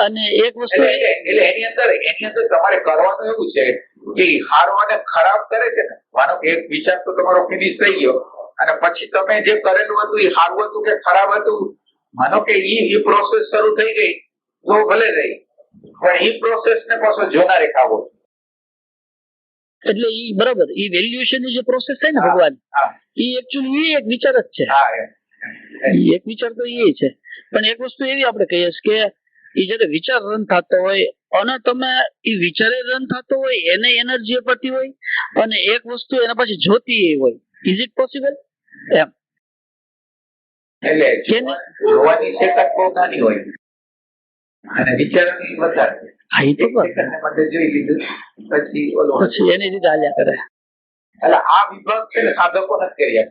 અને એક વસ્તુ એટલે એની અંદર તમારે કરવાનું એવું છે કે સારો અને ખરાબ કરે છે ને, માનો કે એક વિચાર તો તમારો ફિનિશ થઈ ગયો અને પછી તમે જે કરેલું હતું એ સારું હતું કે ખરાબ હતું, માનો કે એ પ્રોસેસ શરૂ થઈ ગઈ તો ભલે રહી, પણ એ પ્રોસેસ ને પાછો જોનારે ખાવો. એટલે ઈ બરાબર ઈ વેલ્યુએશન ની જે પ્રોસેસ થાય ને ભગવાન, ઈ એકચ્યુઅલી એક વિચાર જ છે. એક વિચાર તો એ છે, પણ એક વસ્તુ એવી આપણે કહીએ કે ઈ જયારે વિચાર રન થતો હોય અને તમે ઈ વિચારે રન થતો હોય એને એનર્જી અપાતી હોય અને એક વસ્તુ એના પછી જોતી હોય, ઇઝ ઇટ પોસિબલ? એમ એટલે જોવાની સેકન્ડ બહુ નાની હોય અને વિચારવાની વધારે. હા, એ તો માટે જોઈ લીધું પછી ઓલો પછી એની રીતે હાલ્યા કરે. એટલે આ વિભાગ છે ને સાધકો નથી કર્યા.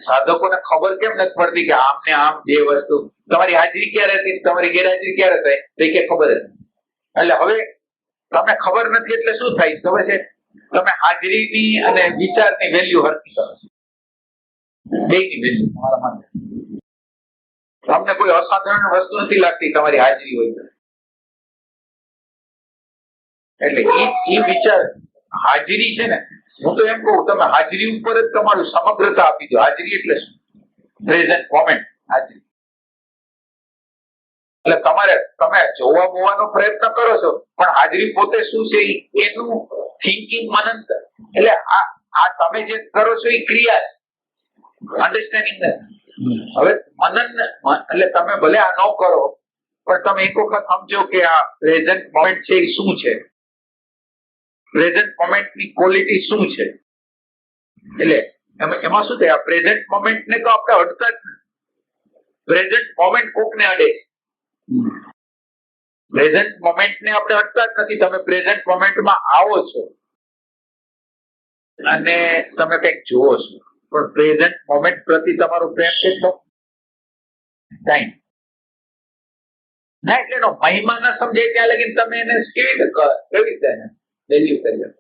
સાધકોને ખબર કેમ નથી પડતી કે આમ ને આમ બે વસ્તુ, તમારી હાજરી ક્યારે હતી, તમારી ગેરહાજરી ક્યારે થાય તે કે ખબર જ. એટલે હવે તમને ખબર નથી એટલે શું થાય ખબર છે, તમે હાજરીની અને વિચારની વેલ્યુ હરકી કરો છો, બેયની વેલ્યુ તમારા માટે. તમને કોઈ અસાધારણ વસ્તુ નથી લાગતી તમારી હાજરી હોય એટલે એ વિચાર હાજરી છે ને, હું તો એમ કહું તમે હાજરી ઉપર જ તમારું સમગ્રતા આપી દો. હાજરી એટલે શું? પ્રેઝન્ટ મોમેન્ટ હાજરી. એટલે તમે જોવા બોવાનો પ્રયત્ન કરો છો પણ હાજરી પોતે શું છે એનું થિંકિંગ મનન. એટલે આ તમે જે કરો છો એ ક્રિયા છે, અન્ડરસ્ટેન્ડિંગ નથી. હવે મનન એટલે તમે ભલે આ ન કરો પણ તમે એક વખત સમજો કે આ પ્રેઝન્ટ મોમેન્ટ છે એ શું છે, પ્રેઝન્ટ મોમેન્ટ ની ક્વોલિટી શું છે. એટલે એમાં શું થાય, આ પ્રેઝન્ટ મોમેન્ટ ને તો આપણે અડતા જ નથી. પ્રેઝન્ટ મોમેન્ટ કોક ને અડે, પ્રેઝન્ટ મોમેન્ટ ને આપણે અડતા જ નથી. તમે પ્રેઝન્ટ મોમેન્ટમાં આવો છો અને તમે કંઈક જુઓ છો, પણ પ્રેઝન્ટ મોમેન્ટ પ્રતિ તમારો પ્રેમ કેટલો? ટાઈમ. ના એટલે એનો મહિમા ના સમજાય ત્યાં લગીને તમે એને કેવી રીતે એને વેલ્યુ કરી શકો?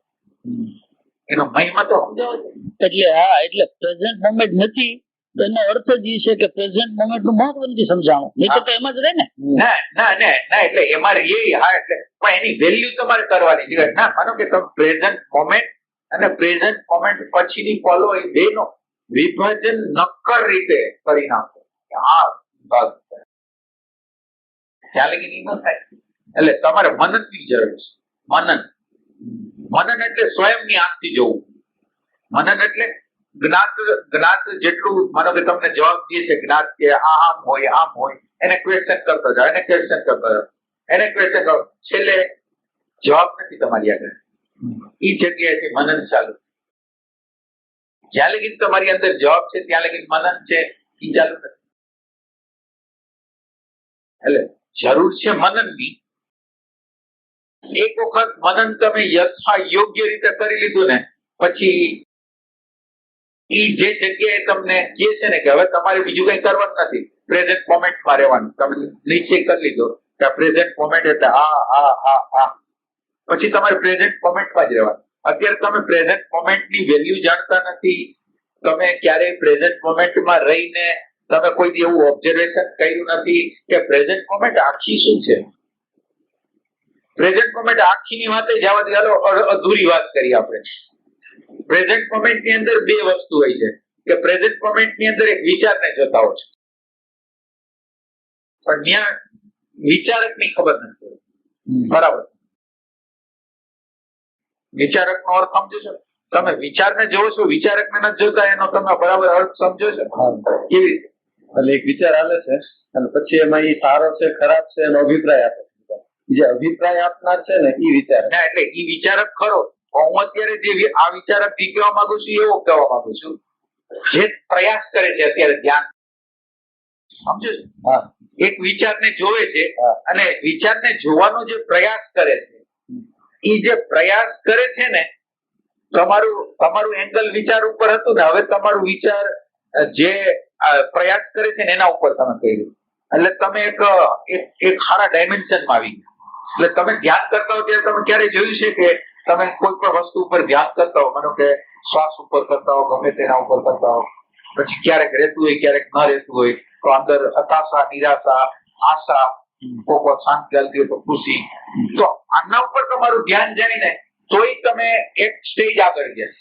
એનો મહિમા તો સમજાવો છો. એટલે હા, એટલે પ્રેઝન્ટ મોમેન્ટ નથી તો એનો અર્થ જ એ છે કે પ્રેઝન્ટ મોમેન્ટ નું મહત્વ નથી સમજાણું, નહીં તો એમ જ રહે ને. ના ના ના ના એટલે એમાં એ હા એટલે પણ એની વેલ્યુ તમારે કરવાની છે. ના માનો કે તમે પ્રેઝન્ટ મોમેન્ટ અને પ્રેઝન્ટ મોમેન્ટ પછીની ફોલો એ બેનો વિભાજન નક્કર રીતે કરી નાખો કે આ ભાગ છે. ત્યાં લગી ન થાય. એટલે તમારે મનનની જરૂર છે. મનન એટલે સ્વયંની આંખથી જોવું. મનન એટલે જ્ઞાત જેટલું માનો કે તમને જવાબ દે છે જ્ઞાત કે આ આમ હોય એને ક્વેશ્ચન કરતો જાવ, એને ક્વેશ્ચન કરતો જાવ, એને ક્વેશ્ચન કરો, છેલ્લે જવાબ નથી તમારી આગળ. એ જગ્યાએથી મનન ચાલુ. જ્યાં લગી તમારી અંદર જવાબ છે ત્યાં લગી મનન છે એ ચાલુ નથી. એટલે જરૂર છે મનનની. એક વખત મનન તમે યથા યોગ્ય રીતે કરી લીધું ને પછી ઈ જે જગ્યાએ તમને કહે છે ને કે હવે તમારે બીજું કઈ કરવાનું નથી, પ્રેઝન્ટ મોમેન્ટમાં રહેવાનું. તમે નિશ્ચય કરી લીધો કે પ્રેઝન્ટ મોમેન્ટ એટલે આ પછી તમારે પ્રેઝન્ટ મોમેન્ટમાં જ રહેવાનું. અત્યારે તમે પ્રેઝન્ટ મોમેન્ટની વેલ્યુ જાણતા નથી. તમે ક્યારેય પ્રેઝન્ટ મોમેન્ટમાં રહીને તમે કોઈ એવું ઓબ્ઝર્વેશન કર્યું નથી કે પ્રેઝન્ટ મોમેન્ટ આખી શું છે. પ્રેઝન્ટ મોમેન્ટ આખીની વાત જવા દે, ચાલો અધૂરી વાત કરીએ આપણે. પ્રેઝન્ટ મોમેન્ટ ની અંદર બે વસ્તુ હોય છે કે પ્રેઝન્ટ મોમેન્ટ ની અંદર એક વિચારને જોતા હોય છે પણ ત્યાં વિચારક ની ખબર નથી. બરાબર. વિચારક નો અર્થ સમજો છો? તમે વિચારને જોવો છો, વિચારક ને નથી જોતા, એનો તમે બરાબર અર્થ સમજો છો? કેવી રીતે? એટલે એક વિચાર આવે છે અને પછી એમાં એ સારો છે ખરાબ છે એનો અભિપ્રાય આપે. જે અભિપ્રાય આપનાર છે ને એ વિચાર. ના એટલે એ વિચારક ખરો. હું અત્યારે જે આ વિચારક જે કહેવા માંગુ છું એવો કહેવા માંગુ છું જે પ્રયાસ કરે છે અત્યારે ધ્યાન. સમજો છો? હા. એક વિચારને જોવે છે અને વિચારને જોવાનો જે પ્રયાસ કરે છે એ જે પ્રયાસ કરે છે ને તમારું એંગલ વિચાર ઉપર હતું ને હવે તમારું વિચાર જે પ્રયાસ કરે છે ને એના ઉપર તમે કર્યું. એટલે તમે એક સારા ડાયમેન્શનમાં આવી ગયા. એટલે તમે ધ્યાન કરતા હો ત્યારે તમે ક્યારે જોયું છે કે તમે કોઈ પણ વસ્તુ ઉપર ધ્યાન કરતા હો, માનો કે શ્વાસ ઉપર કરતા હો, ગમે તેના ઉપર કરતા હો, પછી ક્યારેક રહેતું હોય ક્યારેક ન રહેતું હોય તો અંદર હતાશા, નિરાશા, આશા, કોક શાંતિ ચાલતી હોય તો ખુશી, તો આના ઉપર તમારું ધ્યાન જાય ને તોય તમે એક સ્ટેજ આગળ ગયા.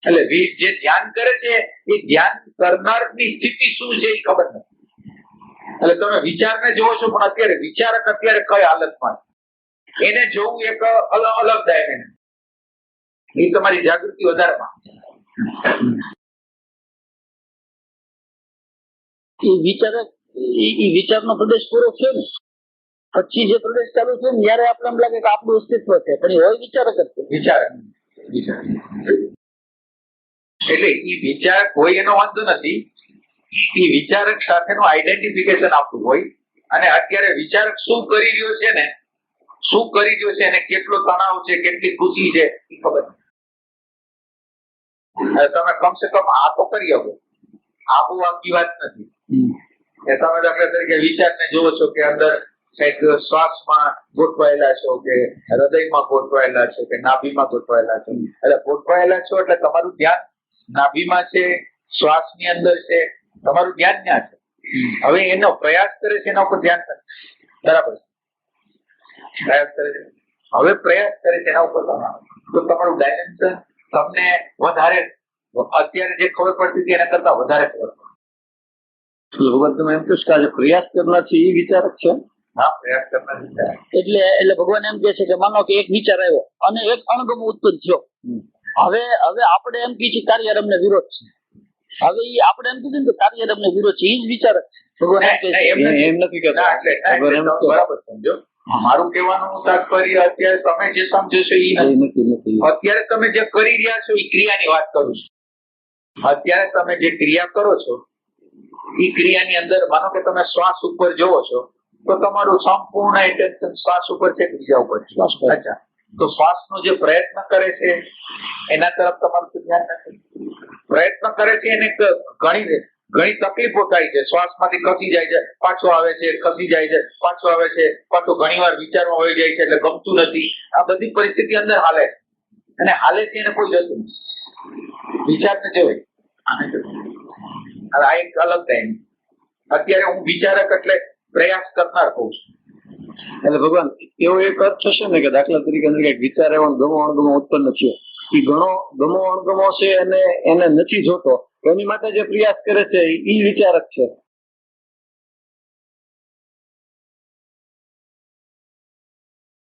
એટલે જે ધ્યાન કરે છે એ ધ્યાન કરનારની સ્થિતિ શું છે એ ખબર નથી. એટલે તમે વિચારને જોવો છો પણ અત્યારે વિચારક અત્યારે કઈ હાલતમાં એને જોવું એક અલગ ડાયમેન્શન. એ તમારી જાગૃતિ વધારવા એ વિચારક એ વિચારનો પ્રદેશ પૂરો થયો ને પછી જે પ્રદેશ ચાલુ થયો ને ત્યારે આપણે એમ લાગે કે આપણું અસ્તિત્વ છે પણ એ હોય વિચારક જ છે. વિચારક એટલે એ વિચારક હોય એનો વાંધો નથી. એ વિચારક સાથેનું આઈડેન્ટિફિકેશન આપવું હોય અને અત્યારે વિચારક શું કરી રહ્યો છે ને એને કેટલો તણાવ છે, કેટલી ખુશી છે એ ખબર નથી. તમે કમસે કમ આ તો કરી શકો. આ બહુ આખી વાત નથી. એ તમે દાખલા તરીકે વિચારને જોવો છો કે અંદર કઈક શ્વાસમાં ગોઠવાયેલા છો કે હૃદયમાં ગોઠવાયેલા છો કે નાભીમાં ગોઠવાયેલા છો. એટલે ગોઠવાયેલા છો એટલે તમારું ધ્યાન નાભીમાં છે, શ્વાસની અંદર છે, તમારું ધ્યાન ત્યાં છે. હવે એનો પ્રયાસ કરે છે એના ઉપર ધ્યાન કરે. બરાબર. પ્રયાસ કરે છે, હવે પ્રયાસ કરે છે એના ઉપર તો તમારું ડાયમેન્શન તમને વધારે અત્યારે જે ખબર પડતી હતી એના કરતા વધારે ખબર પડે. ભગવાન તમે એમ કહો કે આજે પ્રયાસ કરનાર છે એ વિચારક છે. હા, પ્રયાસ કરનાર વિચાર. એટલે ભગવાન એમ કહે છે કે માનો કે એક વિચાર આવ્યો અને એક અણગમો ઉત્પન્ન થયો. હવે આપણે એમ કહીએ છીએ કાર્યારંભને વિરોધ છે. હવે આપણે એમ કીધું ને કે કાર્યારંભને વિરોધ છે એ જ વિચારક ભગવાન એમ કહે છે. એમ નથી કહેતા. બરાબર સમજો. મારું કહેવાનું તાત્પર્ય અત્યારે તમે જે સમજો છો એ નથી. અત્યારે તમે જે કરી રહ્યા છો એ ક્રિયાની વાત કરું છું. અત્યારે તમે જે ક્રિયા કરો છો એ ક્રિયાની અંદર માનો કે તમે શ્વાસ ઉપર જોવો છો તો તમારું સંપૂર્ણ એટેન્શન શ્વાસ ઉપર છે કે બીજા ઉપર છે? અચ્છા, તો શ્વાસનો જે પ્રયત્ન કરે છે એના તરફ તમારું ધ્યાન નથી. પ્રયત્ન કરે છે એને ઘણી ઘણી તકલીફો થાય છે, શ્વાસમાંથી ખસી જાય છે, પાછો આવે છે, ખસી જાય છે, પાછો આવે છે, પાછો ઘણી વાર વિચારમાં હોઈ જાય છે એટલે ગમતું નથી. આ બધી પરિસ્થિતિ અંદર હાલે છે. અને હાલે છે એને કોઈ જતું નથી. વિચારને જોઈ આને જોઈ. આ એક અલગ ટાઈમ. અત્યારે હું વિચારક એટલે પ્રયાસ કરનાર કહું છું. એટલે ભગવાન એવો એક અર્થ થશે ને કે દાખલા તરીકે કઈક વિચાર એવો ગમો અણગમો ઉત્પન્ન થયો, એ ઘણો ગમો અણગમો છે અને એને નથી જોતો, એની માટે જે પ્રયાસ કરે છે એ વિચારક છે.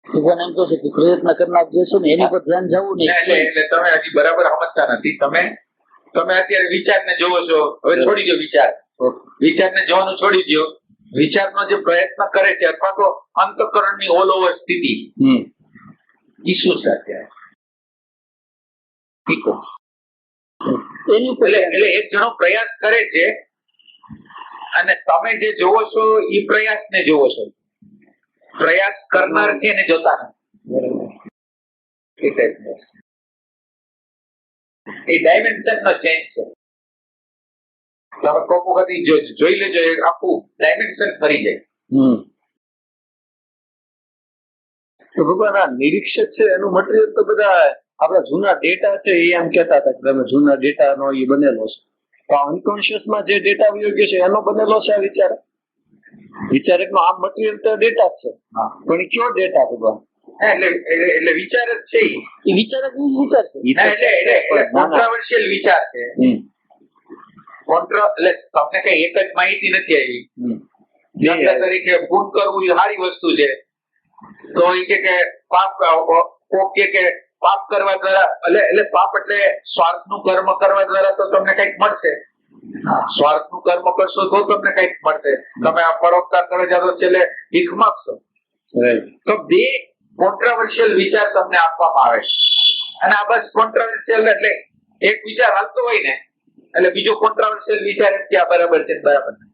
ભગવાન એમ કહે છે કે પ્રયત્ન કરનાર જે છે ને એની પર ધ્યાન જવું નહીં. એટલે તમે હજી બરાબર સમજતા નથી. તમે અત્યારે વિચારને જોવો છો, હવે છોડી દો વિચાર. વિચારને જોવાનું છોડી દો. વિચારનો જે પ્રયત્ન કરે છે અથવા તો અંતઃકરણની ઓલ ઓવર સ્થિતિ ઈ શું છે અત્યારે? એટલે એક જણો પ્રયાસ કરે છે અને તમે જે જોવો છો એ પ્રયાસને જોવો છો. પ્રયાસ કરનાર છે એને જોતા નથી. એ ડાયમેન્શન નો ચેન્જ છે. તમે કોક વખત જોઈ લેજો, આખું ડાયમેન્શન ફરી જાય. તો ભગવાન આ નિરીક્ષક છે એનું મટીરિયલ તો બધા આપણા જૂના ડેટા છે એ એમ કહેતા હતા કે તમે જૂના ડેટા નો એ બનેલો છે. તો અનકોન્શિયસ માં જે ડેટા યોગ્ય છે એનો બનેલો છે આ વિચારક. વિચારક નો આ મટીરિયલ તો ડેટા જ છે, પણ એ કયો ડેટા ભગવાન? એટલે વિચાર જ છે. એ વિચારક નું વિચાર છે. એટલે કોન્ટ્રાવર્શિયલ વિચાર છે. એટલે તમને કઈ એક જ માહિતી નથી આવી. દાખલા તરીકે પૂન કરવું એ સારી વસ્તુ છે, તો એ કે પાપ કે પાપ કરવા દ્વારા, એટલે પાપ એટલે સ્વાર્થનું કર્મ કરવા દ્વારા તો તમને કઈક મળશે. સ્વાર્થનું કર્મ કરશો તો તમને કઈક મળશે. તમે આ પરોપકાર કરવા જાવ તો છેલ્લે ભીખ માંગશો. તો બે કોન્ટ્રાવર્શિયલ વિચાર તમને આપવામાં આવે છે. અને આ બસ કોન્ટ્રાવર્શિયલ એટલે એક વિચાર હાલતો હોય ને એટલે બીજો કોન્ટ્રાવર્શિયલ વિચાર એમ કે આ બરાબર છે બરાબર નથી.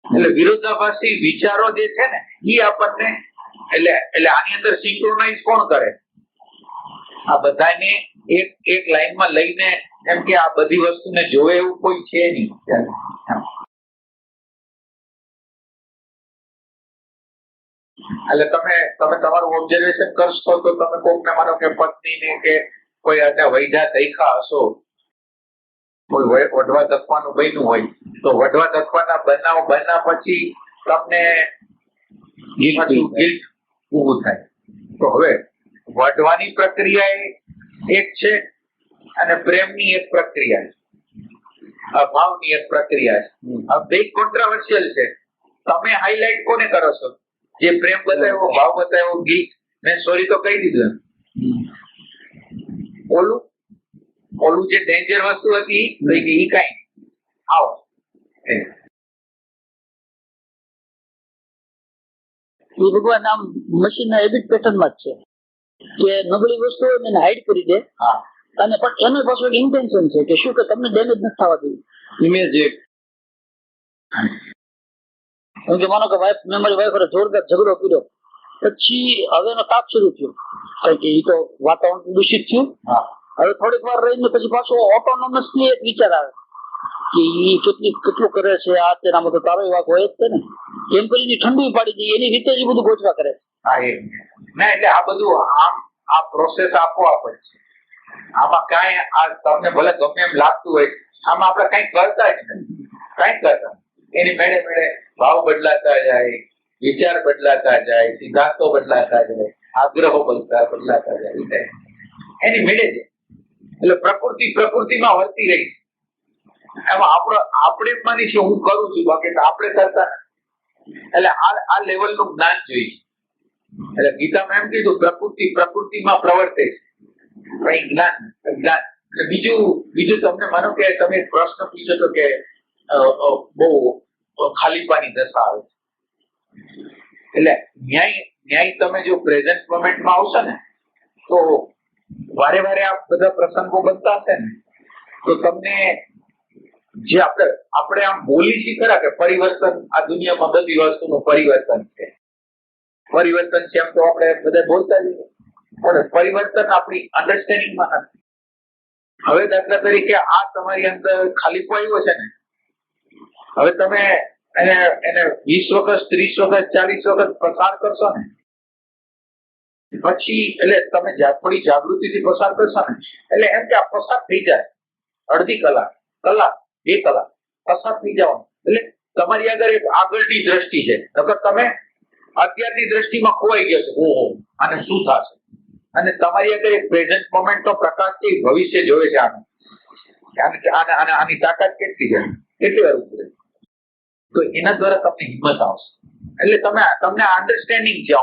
એટલે વિરોધાભાસી વિચારો જે છે ને એ આપણને એટલે આની અંદર સિંક્રોનાઇઝ કોણ કરે? આ બધાને એક લાઈનમાં લઈને એમ કે આ બધી વસ્તુને જોવે એવું કોઈ છે નહીં. એટલે તમે તમારું ઓબ્ઝર્વેશન કરશો તો તમે કોકને માનો કે પત્નીને કે કોઈ વૈધા તૈખા હશો, કોઈ વઢવા તકવાનું બન્યું હોય તો વઢવા તકવાના બન્યા પછી તમને ગિલ્ટ ઊભું થાય. તો હવે વઢવાની પ્રક્રિયા એક છે અને પ્રેમની એક પ્રક્રિયા છે, ભાવની એક પ્રક્રિયા છે. આ બે કોન્ટ્રાવર્શિયલ છે. તમે હાઈલાઇટ કોને કરો છો? જે પ્રેમ બતાવ્યો, ભાવ બતાવ્યો, ગિલ્ટ, મેં સોરી તો કહી દીધું. ઓલું જે ડેન્જર વસ્તુ હતી તો એ કઈ આવો એ ભગવાન આમ મશીન ના હેબિટ પેટર્ન માં જ છે કે નબળી વસ્તુ હોય એને હાઈડ કરી દે. અને પણ એનું પાછું ઇન્ટેન્શન છે કે શું કે તમને ડેમેજ નથી થવા દેવું. ઇમેજ એક કેમ કે માનો કે મારી વાઈફ જોરદાર ઝઘડો કર્યો પછી હવે એનો તાપ શરૂ થયો કારણ કે એ તો વાતાવરણ દૂષિત થયું. હવે થોડીક વાર રહીને પછી પાછો ઓટોનોમસલી એક વિચાર આવે કે એ કેટલું કરે છે આ તેનામાં તો તારો વાક હોય જ છે ને, કેમ કરીને ઠંડુ પાડી દઈએ એની રીતે જ બધું ગોચવા કરે. એટલે આ બધું આ પ્રોસેસ આપોઆપ જ છે. આમાં કઈ તમને ભલે ગમે એમ લાગતું હોય, આમાં આપણે કઈ કરતા જ નથી. કઈ કરતા એની મેળે મેળે ભાવ બદલાતા જાય, વિચાર બદલાતા જાય, સિદ્ધાંતો બદલાતા જાય, આગ્રહો બદલાતા જાય, એની મેળે છે. એટલે પ્રકૃતિમાં વર્તી રહી છે. એમાં આપણે માની છે હું કરું છું, બાકી આપણે કરતા નથી. એટલે આ લેવલ નું જ્ઞાન જોઈએ. એટલે ગીતામાં એમ કીધું પ્રકૃતિમાં પ્રવર્તે છે. જ્ઞાન બીજું તમને માનો કે તમે પ્રશ્ન પૂછો તો કે બહુ ખાલીપાની દશા આવે છે. એટલે ન્યાય તમે જો પ્રેઝન્ટ મોમેન્ટમાં આવશો ને તો વારે વારે આ બધા પ્રસંગો બનતા હશે ને તો તમને જે આપણે આમ બોલી છીએ ખરા કે પરિવર્તન આ દુનિયામાં બધી વસ્તુનું પરિવર્તન છે એમ તો આપણે બધા બોલતા જઈએ, પણ પરિવર્તન આપણી અન્ડરસ્ટેન્ડિંગમાં નથી. હવે દાખલા તરીકે આ તમારી અંદર ખાલીપો આવ્યો છે ને, હવે તમે એને 20 વખત 30 વખત 40 વખત પસાર કરશો ને પછી એટલે તમે થોડી જાગૃતિથી પસાર કરશો ને એટલે એમ કે આ પસાર થઈ જાય, અડધી કલાક 2 કલાક પસાર થઈ જાવ એટલે તમારી આગળ એક આગળની દ્રષ્ટિ છે. નકર તમે અત્યારની દ્રષ્ટિમાં ખોવાઈ ગયા છે, ઓહો આને શું થશે, અને તમારી આગળ એક પ્રેઝન્ટ મોમેન્ટ નો પ્રકાશ છે, ભવિષ્ય જોવે છે. આની તાકાત કેટલી છે, કેટલી વાર ઉભરે, તો એના દ્વારા તમને હિંમત આવશે. એટલે તમને અન્ડરસ્ટેન્ડિંગ છે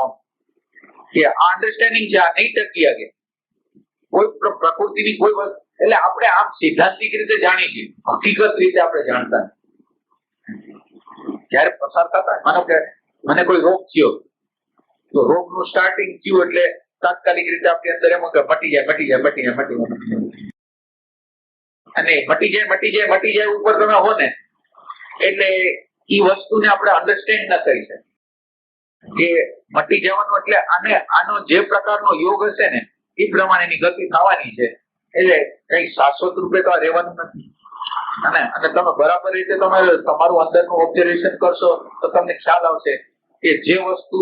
કે આ અન્ડરસ્ટેન્ડિંગ છે, આ નહીં ટકી શકે કોઈ પ્રકૃતિની કોઈ વસ્તુ. એટલે આપણે આમ સિદ્ધાંતિક રીતે જાણીએ છીએ, હકીકત રીતે આપણે જાણતા નથી. જયારે પસાર થતા માનો કે મને કોઈ રોગ થયો તો રોગનું સ્ટાર્ટિંગ થયું એટલે તાત્કાલિક રીતે આપણી અંદર એમ કે મટી જાય અને મટી જાય ઉપર તમે હો ને એટલે એ વસ્તુને આપણે અન્ડરસ્ટેન્ડ ના કરી શકીએ કે મટી જવાનું એટલે આનો જે પ્રકારનો યોગ હશે ને એ પ્રમાણેની ગતિ થવાની છે. એટલે કઈ શાશ્વત રૂપે તો રહેવાનું નથી. અને તમે બરાબર રીતે તમારું અંદરનું ઓબ્ઝર્વેશન કરશો તો તમને ખ્યાલ આવશે કે જે વસ્તુ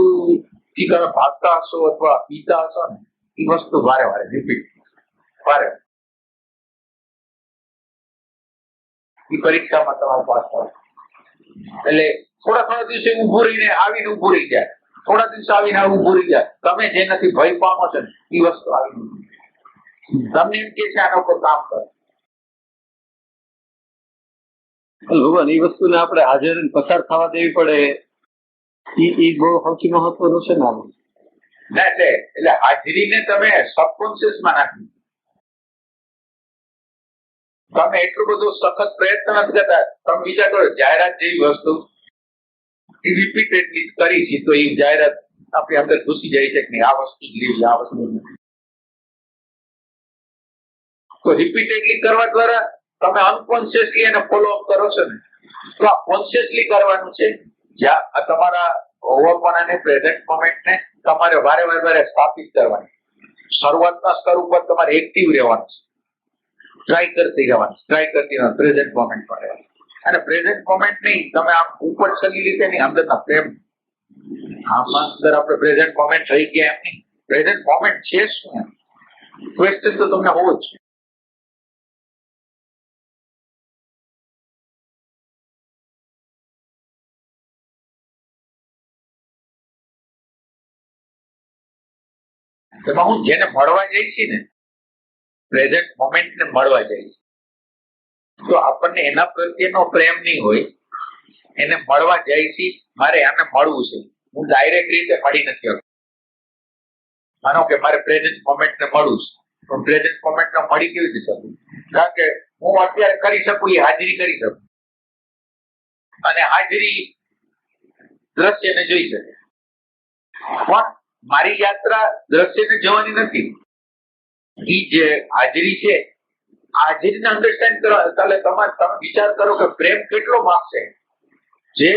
થી તમે ભાગતા હશો અથવા પીતા હશો ને એ વસ્તુ વારે રિપીટ એ પરીક્ષામાં તમારે પાસ થાય. એટલે થોડા દિવસે ઉભું રહીને આવીને ઉભું રહી જાય, થોડા દિવસે આવીને ઉભું રહી જાય. તમે જેનાથી ભય પામો છો ને એ વસ્તુ આવી તમને એમ કે છે આના ઉપર કામ કરો. ભગવાન એ વસ્તુને આપણે હાજર પસાર થવા દેવી પડે, એ બહુ સૌથી મહત્વનું છે ને. એટલે હાજરીને તમે સબકોન્શિયસ માં નાખી. તમે એટલું બધું સખત પ્રયત્ન નથી કરતા. તમે વિચાર કરો જાહેરાત જેવી વસ્તુ રિપીટેડલી કરી છે તો એ જાહેરાત આપણી અંદર ઘૂસી જાય છે કે નહીં, આ વસ્તુ જ લેવી, આ વસ્તુ તો રિપીટેડલી કરવા દ્વારા તમે અનકોન્શિયસલી એને ફોલો અપ કરો છો ને, તો આ કોન્શિયસલી કરવાનું છે. જ્યાં તમારા ઓવરપણાને પ્રેઝન્ટ મોમેન્ટને તમારે વારે સ્થાપિત કરવાની. શરૂઆતના સ્તર ઉપર તમારે એક્ટિવ રહેવાનું છે, ટ્રાય કરતી રહેવાનું પ્રેઝન્ટ મોમેન્ટ પર રહેવાનું. અને પ્રેઝન્ટ મોમેન્ટ નહીં તમે આમ ઉપર ચલી રીતે નહીં, અંદરના પ્રેમ આમાં અંદર આપણે પ્રેઝન્ટ મોમેન્ટ થઈ ગયા એમ નહીં. પ્રેઝન્ટ મોમેન્ટ છે શું ક્વેશ્ચન તો તમને હોવો જ છે. એમાં હું જેને મળવા જાય છે ને પ્રેઝન્ટ મોમેન્ટ ને મળવા જાય છે તો આપણને એના પ્રત્યેનો પ્રેમ નહીં હોય. એને મળવા જાય છે, મારે આને મળવું છે, હું ડાયરેક્ટ રીતે મળી નથી શકતો. માનો કે મારે પ્રેઝન્ટ મોમેન્ટ ને મળવું છે, પણ પ્રેઝન્ટ મોમેન્ટ ને મળી કેવી રીતે શકું? કારણ કે હું અત્યારે કરી શકું એ હાજરી કરી શકું, અને હાજરી દ્રશ્યને જોઈ શકે. પણ મારી યાત્રા દ્રશ્યને જોવાની નથી. એ જે હાજરી છે, હાજરીને અન્ડરસ્ટેન્ડ કરો. એટલે તમે વિચાર કરો કે પ્રેમ કેટલો માગશે. જે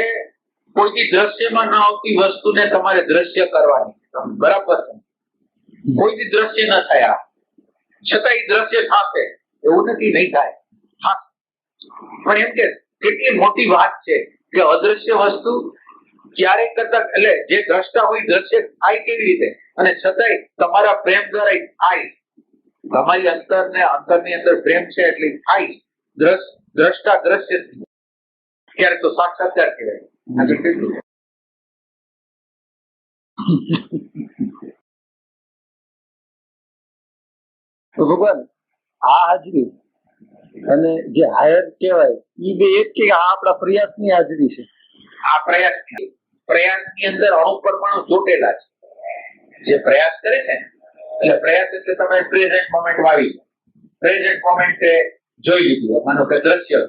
કોઈથી દ્રશ્યમાં ન આવતી વસ્તુને તમારે દ્રશ્ય કરવાની, બરાબર છે. કોઈથી દ્રશ્ય ન થયા છતાં એ દ્રશ્ય થશે એવું નથી, નહીં થાય. હા, પણ એમ કે કેટલી મોટી વાત છે કે અદ્રશ્ય વસ્તુ ક્યારેક કરતા એટલે જે દ્રષ્ટા હોય દ્રશ્ય થાય કેવી રીતે, અને છતાંય તમારા પ્રેમ દ્વારા થાય. તમારી અંતરની અંદર પ્રેમ છે એટલે થાય. દ્રષ્ટા દ્રશ્ય ક્યારેક તો સાક્ષાત્કાર કહેવાય. તો ભગવાન આ હાજરી અને જે હાયર કહેવાય એ બે એક કે આ આપણા પ્રયાસની હાજરી છે. આ પ્રયાસની અંદર અણુ પરમાણુ જોટેલા છે. જે પ્રયાસ કરે છે એટલે પ્રયાસ એટલે તમે પ્રેઝન્ટ મોમેન્ટ આવી પ્રેઝન્ટ મોમેન્ટ જોઈ લીધું. માનો કે દ્રશ્ય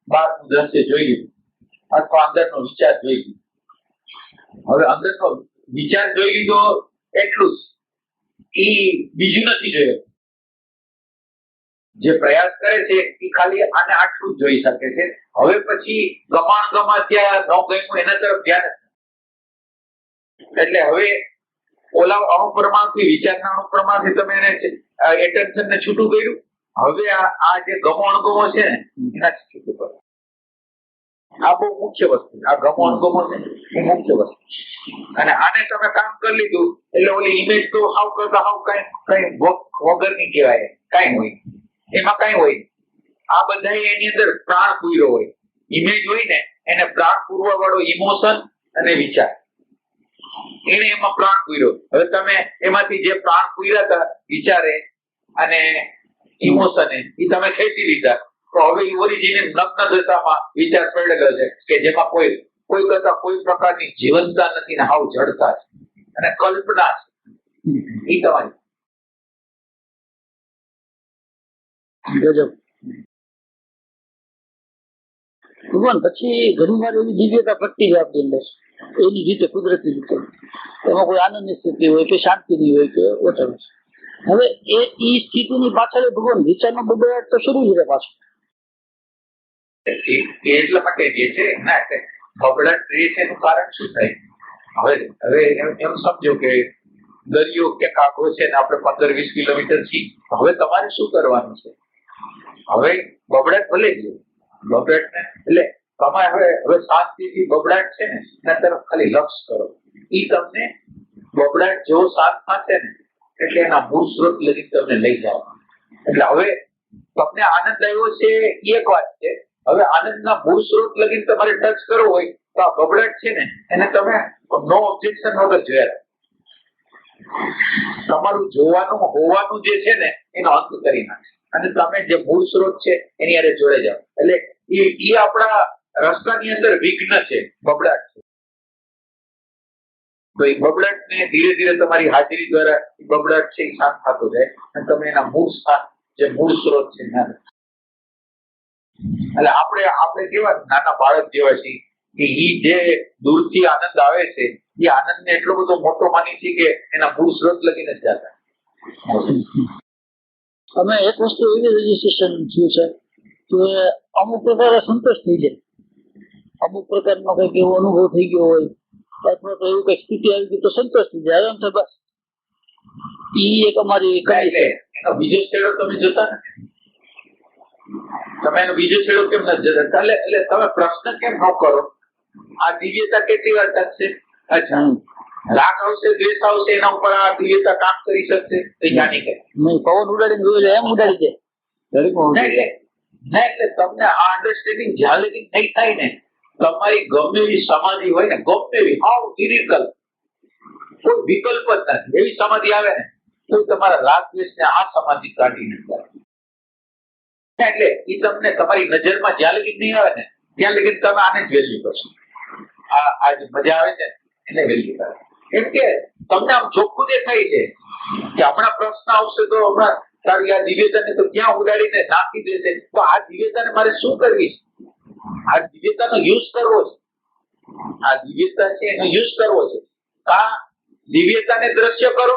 બહારનું દ્રશ્ય જોઈ લીધું અથવા અંદરનો વિચાર જોઈ લીધો. હવે અંદરનો વિચાર જોઈ લીધો એટલું જ, એ બીજું નથી જોયું. જે પ્રયાસ કરે છે એ ખાલી આને આટલું જ જોઈ શકે છે. હવે પછી ગમાણ ત્યાં ન ગયું એના તરફ ધ્યાન. એટલે હવે ઓલા અણુ પરમાણુથી વિચારના અણુ પરમાણુથી તમે એને એટેન્શન ને છૂટું કર્યું હવે આ જે ગમો અણગમો છે ને એનાથી છૂટું કરો. આ બહુ મુખ્ય વસ્તુ છે. આ ગમો અણગમો છે એ મુખ્ય વસ્તુ. અને આને તમે કામ કરી લીધું એટલે ઓલી ઇમેજ તો હાવ કરતા હાવ કઈ વગરની કહેવાય. કઈ હોય એમાં કઈ હોય. આ બધા એની અંદર પ્રાણ પૂર્યો હોય. ઇમેજ હોય ને એને પ્રાણ પૂરવા વાળો ઇમોશન અને વિચાર, એને એમાં પ્રાણ પૂર્યો. હવે તમે એમાંથી જે પ્રાણ પૂર્યા હતા વિચારે અને ઇમોશને એ તમે ખેંચી લીધા, તો હવે એ ઓરિજિનલ નગ્ન દશામાં વિચાર પડેલો છે કે જેમાં કોઈ કરતા કોઈ પ્રકારની જીવનતા નથી ને હાવ જડતા છે અને કલ્પના છે. એ તમારી ગજબ. ભગવાન પછી ઘણી વાર એવી દિવ્યતા પ્રગટી જાય આપણી અંદર, એની રીતે કુદરતી રીતે. એમાં કોઈ આનંદની સ્થિતિ હોય કે શાંતિની હોય કે વોટર. હવે એ સ્થિતિની પાછળ ભગવાન વિચારનો બબડાટ તો શરૂ જ રહે પાછો. એટલા માટે જે છે ના બબડાટ રહે છે એનું કારણ શું થાય? હવે એમ સમજો કે દરિયો કે કાંકરો છે ને આપણે 15-20 કિલોમીટર છીએ. હવે તમારે શું કરવાનું છે? હવે બબડાટ ભલે ગયો, બબડાટ ને એટલે તમે હવે શાંતિથી બબડાટ છે ને એના તરફ ખાલી લક્ષ કરો. એ તમને બબડાટ જેવો શાંત થશે ને એટલે એના મૂળ સ્ત્રોત લગી તમને લઈ જાવ. એટલે હવે તમને આનંદ આવ્યો છે એ એક વાત છે. હવે આનંદના મૂળ સ્ત્રોત લગીને તમારે ટચ કરવો હોય તો આ બબડાટ છે ને એને તમે નો ઓબ્જેક્શન વગર જોયા. તમારું જોવાનું હોવાનું જે છે ને એનો અંત કરી નાખે અને તમે જે મૂળ સ્ત્રોત છે એની હારે જોડે જાઓ. એટલે એ આપણા રસ્તાની અંદર વિઘ્ન છે, બબડાટ છે. તો એ બબડાટ ને ધીરે ધીરે તમારી હાજરી દ્વારા બબડાટ છે એ શાંત થતો જાય અને તમે એના મૂળ સ્થાન જે મૂળ સ્ત્રોત છે એટલે આપણે કેવા નાના બાળક જેવા છીએ કે ઈ જે દૂરથી આનંદ આવે છે એ આનંદને એટલો બધો મોટો માની છે કે એના મૂળ સ્ત્રોત લગીને જ જતા. અમે એક વસ્તુ એવી રજીસ્ટ્રેશન થયું છે કે અમુક પ્રકારે સંતોષ થઈ જાય, અમુક પ્રકારનો કઈક એવો અનુભવ થઈ ગયો હોય અથવા તો એવું કઈક સ્થિતિ આવી ગઈ તો સંતોષ થઈ જાય. એમ છે બસ. ઈ એક અમારી એનો બીજો છેડો તમે જોતા નથી. તમે એનો બીજો છેડો કેમ નથી જોતા? એટલે તમે પ્રશ્ન કેમ ન કરો? આ દિવ્યતા કેટલી વાર ટકશે? અચ્છા, રાગ આવશે, દ્વેષ આવશે, એના ઉપર આ દિવ્યતા કામ કરી શકશે તો જાણી કે નહીં. પવન ઉડાડીને જોઈ લે એમ ઉડાડી જાય. એટલે તમને આ અન્ડરસ્ટેન્ડિંગ જ્યાં લગી નહીં થાય ને, તમારી ગમે એવી સમાધિ હોય ને, ગમે એવી હાવ નિર્વિકલ્પ કોઈ વિકલ્પ જ નથી એવી સમાધિ આવે ને તો તમારા રાગ દ્વેષ ને આ સમાધિ કાઢી નાખે. એટલે એ તમને તમારી નજરમાં જ્યાં લગી નહીં આવે ને ત્યાં લગી તમે આને જ વેલ્યુ કરશો. આ જે મજા આવે છે એને વેલ્યુ કરે. કેમ કે તમને આમ ચોખ્ખું દેખાય છે કે હમણાં પ્રશ્ન આવશે તો હમણાં તારી આ દિવ્યતાને તો ક્યાં ઉડાડીને નાખી દેશે. તો આ દિવ્યતાને મારે શું કરવી છે? આ દિવ્યતાનો યુઝ કરવો છે. આ દિવ્યતા છે એનો યુઝ કરવો છે. કા દિવ્યતાને દ્રશ્ય કરો,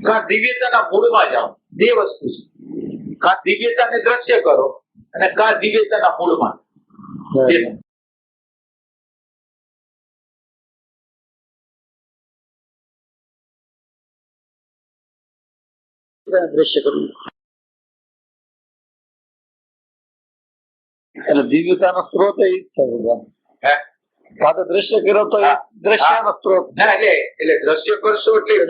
કા દિવ્યતાના મૂળમાં જાઓ. બે વસ્તુ છે. કા દિવ્યતાને દ્રશ્ય કરો અને કા દિવ્યતાના મૂળમાં. દ્રશ્ય કરવું એટલે દિવ્યતાનો સ્ત્રોત એ જ છે ભગવાન. કાં તો દ્રશ્ય કરો તો એ દ્રશ્યનો સ્ત્રોત. ના એટલે દ્રશ્ય કરશો એટલે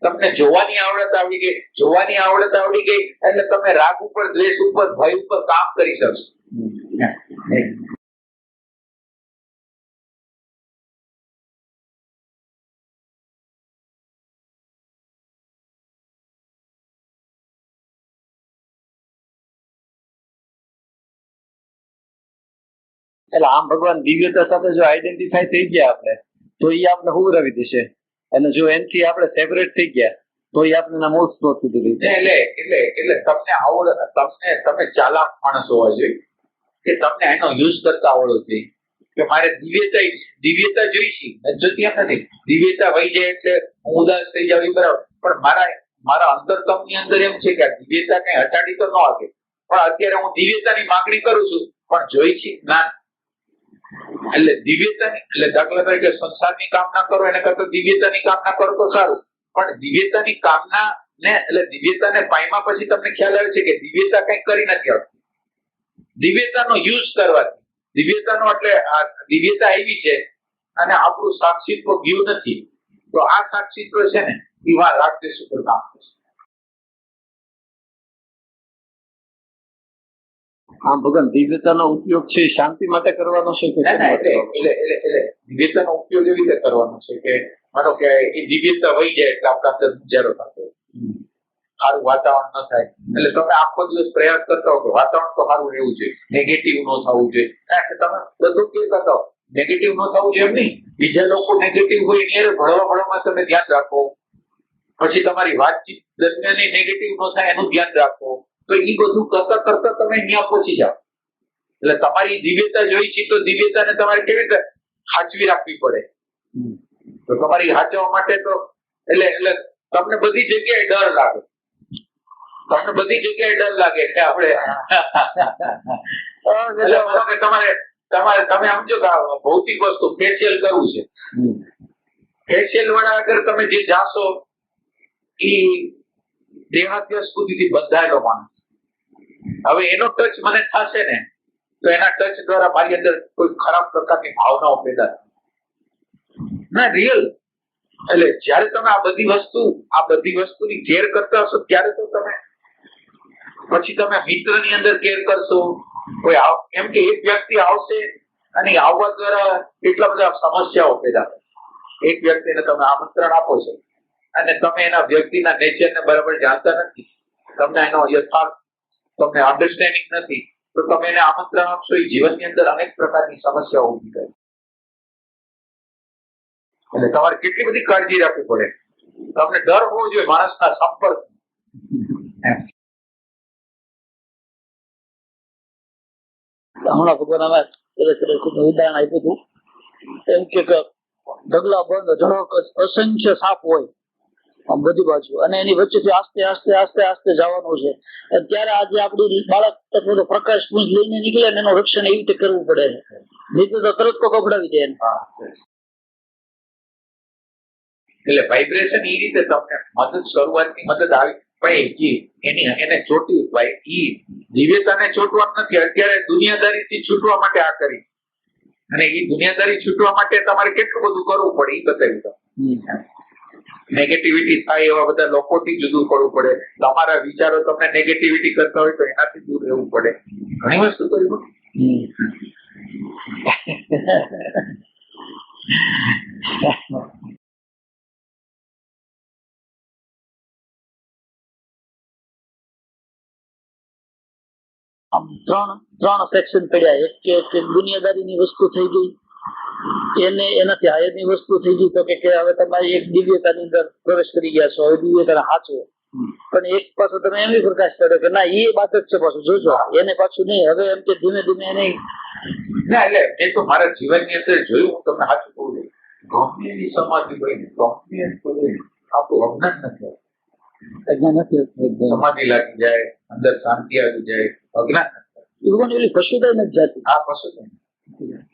તમને જોવાની આવડત આવડી ગઈ. જોવાની આવડત આવડી ગઈ એટલે તમે રાગ ઉપર, દ્વેષ ઉપર, ભય ઉપર કામ કરી શકશો. એટલે આમ ભગવાન દિવ્યતા સાથે જો આઈડેન્ટિફાઈ થઈ ગયા આપણે તો એ આપણે હુવરાવી દેશે, અને જો એનથી આપણે સેપરેટ થઈ ગયા તો એ આપણે મૂળ સ્ત્રોત સુધી લઈ જાય. એટલે તમને તમે ચાલાક માણસ હોવા જોઈએ કે તમને એનો યુઝ કરતા આવડવો જોઈએ કે મારે દિવ્યતા જોઈશી જોતી એમ નથી. દિવ્યતા વહી જાય એટલે હું ઉદાસ થઈ જાવ એ બરાબર, પણ મારા અંતરતમની અંદર એમ છે કે આ દિવ્યતા કઈ હટાડી તો ન શકે, પણ અત્યારે હું દિવ્યતાની માંગણી કરું છું પણ જોઈ છે જ્ઞાન. એટલે દિવ્યતાની એટલે દાખલા તરીકે સંસારની કામના કરો એને કરતા દિવ્યતાની કામના કરો તો સારું, પણ દિવ્યતાની કામના ને એટલે દિવ્યતાને પામ્યા પછી તમને ખ્યાલ આવે છે કે દિવ્યતા કઈ કરી નથી આવતી. દિવ્યતાનો યુઝ કરવાથી, દિવ્યતાનો એટલે આ દિવ્યતા આવી છે અને આપણું સાક્ષીત્વ ગયું નથી, તો આ સાક્ષીત્વ છે ને એ વા રાગદેશ ઉપર કામ કરશે. આમ ભગવાન દિવ્યતાનો ઉપયોગ છે એ શાંતિ માટે કરવાનો છે કે ના, એટલે દિવ્યતાનો ઉપયોગ એવી રીતે કરવાનો છે કે માનો કે એ દિવ્યતા વહી જાય એટલે આપણા અંદર ગુજારો થતો હોય, સારું વાતાવરણ ન થાય, એટલે તમે આખો દિવસ પ્રયાસ કરતા હો કે વાતાવરણ તો સારું રહેવું જોઈએ, નેગેટિવ ન થવું જોઈએ, એટલે તમે બધું કેવું કરતા હો નેગેટિવ ન થવું જોઈએ એમ નહીં, બીજા લોકો નેગેટિવ હોય એને ભળવામાં તમે ધ્યાન રાખો, પછી તમારી વાતચીત દરમિયાન નેગેટિવ ન થાય એનું ધ્યાન રાખો, તો એ બધું કરતા કરતા તમે અહીંયા પહોંચી જાઓ. એટલે તમારી દિવ્યતા જોઈ છે તો દિવ્યતાને તમારે કેવી રીતે સાચવી રાખવી પડે, તો તમારી સાચવવા માટે તો એટલે તમને બધી જગ્યાએ ડર લાગે, તમને બધી જગ્યાએ ડર લાગે કે આપણે એટલે માનો કે તમારે તમે સમજો કે ભૌતિક વસ્તુ ફેશિયલ કરવું છે, ફેશિયલ વાળા આગળ તમે જે જાશો એ દેહાદ્ય સ્કૃતિથી બંધાયેલો માણસ, હવે એનો ટચ મને થશે ને તો એના ટચ દ્વારા મારી અંદર કોઈ ખરાબ પ્રકારની ભાવનાઓ પેદા ના રિયલ. એટલે જયારે તમે આ બધી વસ્તુની કેર કરતા હશો ત્યારે તો તમે પછી તમે મિત્રની અંદર કેર કરશો, કોઈ એમ કે એક વ્યક્તિ આવશે અને આવવા દ્વારા એટલા બધા સમસ્યાઓ પેદા થાય. એક વ્યક્તિને તમે આમંત્રણ આપો છો અને તમે એના વ્યક્તિના નેચરને બરાબર જાણતા નથી, તમને એનો યથાર્થ તમને અન્ડરસ્ટેન્ડિંગ નથી, તો તમે એને આમંત્રણ આપશો એ જીવનની અંદર અનેક પ્રકારની સમસ્યાઓ ઊભી થાય. એટલે તમારે કેટલી બધી કાળજી રાખવી પડે, તમને ડર હોવો જોઈએ માણસના સંપર્ક. હમણાં ભગવાન અમે ઉદાહરણ આપ્યું હતું એમ કે ઢગલા બંધ ઝડક અસંખ્ય સાપ હોય આમ બધી બાજુ, અને એની વચ્ચેથી આસ્તે આસ્તે આસ્તે આસ્તે જવાનું છે, ત્યારે આજે આપણું બાળક અથવા તો પ્રકાશ પુંજ લઈને નીકળે ને એનું રક્ષણ એવી રીતે કરવું પડે, નહીં તો તરત તો કપડાવી દે. એટલે વાઇબ્રેશન એ રીતે તમને મદદ શરૂઆતની મદદ આવી પણ એને ચોટ્યું ભાઈ, ઈ દિવ્યતાને ચોટવા નથી, અત્યારે દુનિયાદારીથી છૂટવા માટે આ કરી, અને એ દુનિયાદારી છૂટવા માટે તમારે કેટલું બધું કરવું પડે એ બતાવ્યું તમે. નેગેટિવિટી થાય એવા બધા લોકોથી જુદું પડવું પડે, તમારા વિચારો તમને નેગેટિવિટી કરતા હોય તો એનાથી દૂર રહેવું પડે, ઘણી વસ્તુ કરવી પડે. આમ ત્રણ સેક્શન પડ્યા, એક કે દુનિયાદારીની વસ્તુ થઈ ગઈ, એનાથી હાયરની વસ્તુ થઈ ગઈ, તો કે હવે તમારી એક દિવ્યતાની અંદર પ્રવેશ કરી ગયા છો, હવે દિવ્યતાને હાચવો, પણ એક પાછો તમે એમ પ્રકાશ કર્યો કે ના એ બાદ જ છે, પાછું જોજો એને પાછું નહીં, હવે એમ કે ધીમે ધીમે એને ના. એટલે એ તો મારા જીવનની અંદર જોયું, હું તમને સાચું કહું છું, ગમે એની સમાધિ હોય ને ગમે આપણું અજ્ઞાન નથી, અજ્ઞાન નથી, સમાધિ લાગી જાય, અંદર શાંતિ આવી જાય, અજ્ઞાન નથી, એવી પશુતા નથી જાતી. આ પશુતા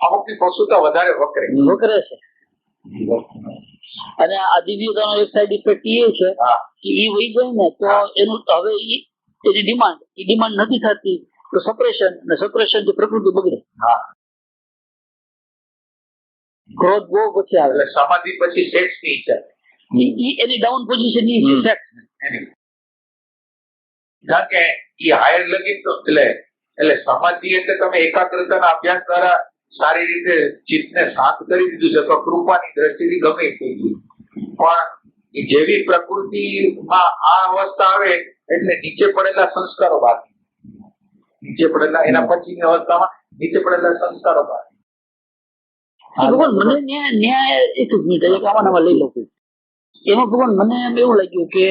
અમુકની પશુતા વધારે વકરે છે, અને આ દિવ્યતાનો એક સાઈડ ઇફેક્ટ એ છે કે એ વહી જાય ને તો એનું હવે એની ડિમાન્ડ નથી થતી, તો સપ્રેશન, અને સપ્રેશન થી પ્રકૃતિ બગડે. ક્રોધ બહુ પછી આવે, એટલે સમાધિ પછી સેક્સ ની ઈચ્છા, એની ડાઉન પોઝિશન એ છે સેક્સ. કારણ કે એ હાયર લગી તો એટલે સમાધિ એટલે તમે એકાગ્રતાના અભ્યાસ દ્વારા સારી રીતે ચિત્તને શાંત કરી દીધું છે, તો કૃપાની દ્રષ્ટિથી ગમે થઈ ગયું, પણ જેવી પ્રકૃતિમાં આ અવસ્થા આવે એટલે નીચે પડેલા સંસ્કારો બાકી, નીચે પડેલા એના પછીની અવસ્થામાં નીચે પડેલા સંસ્કારો બાકી. ભગવાન મને ન્યાય એક જ મિનિટ આમાં લઈ લઉં, એમાં ભગવાન મને એમ એવું લાગ્યું કે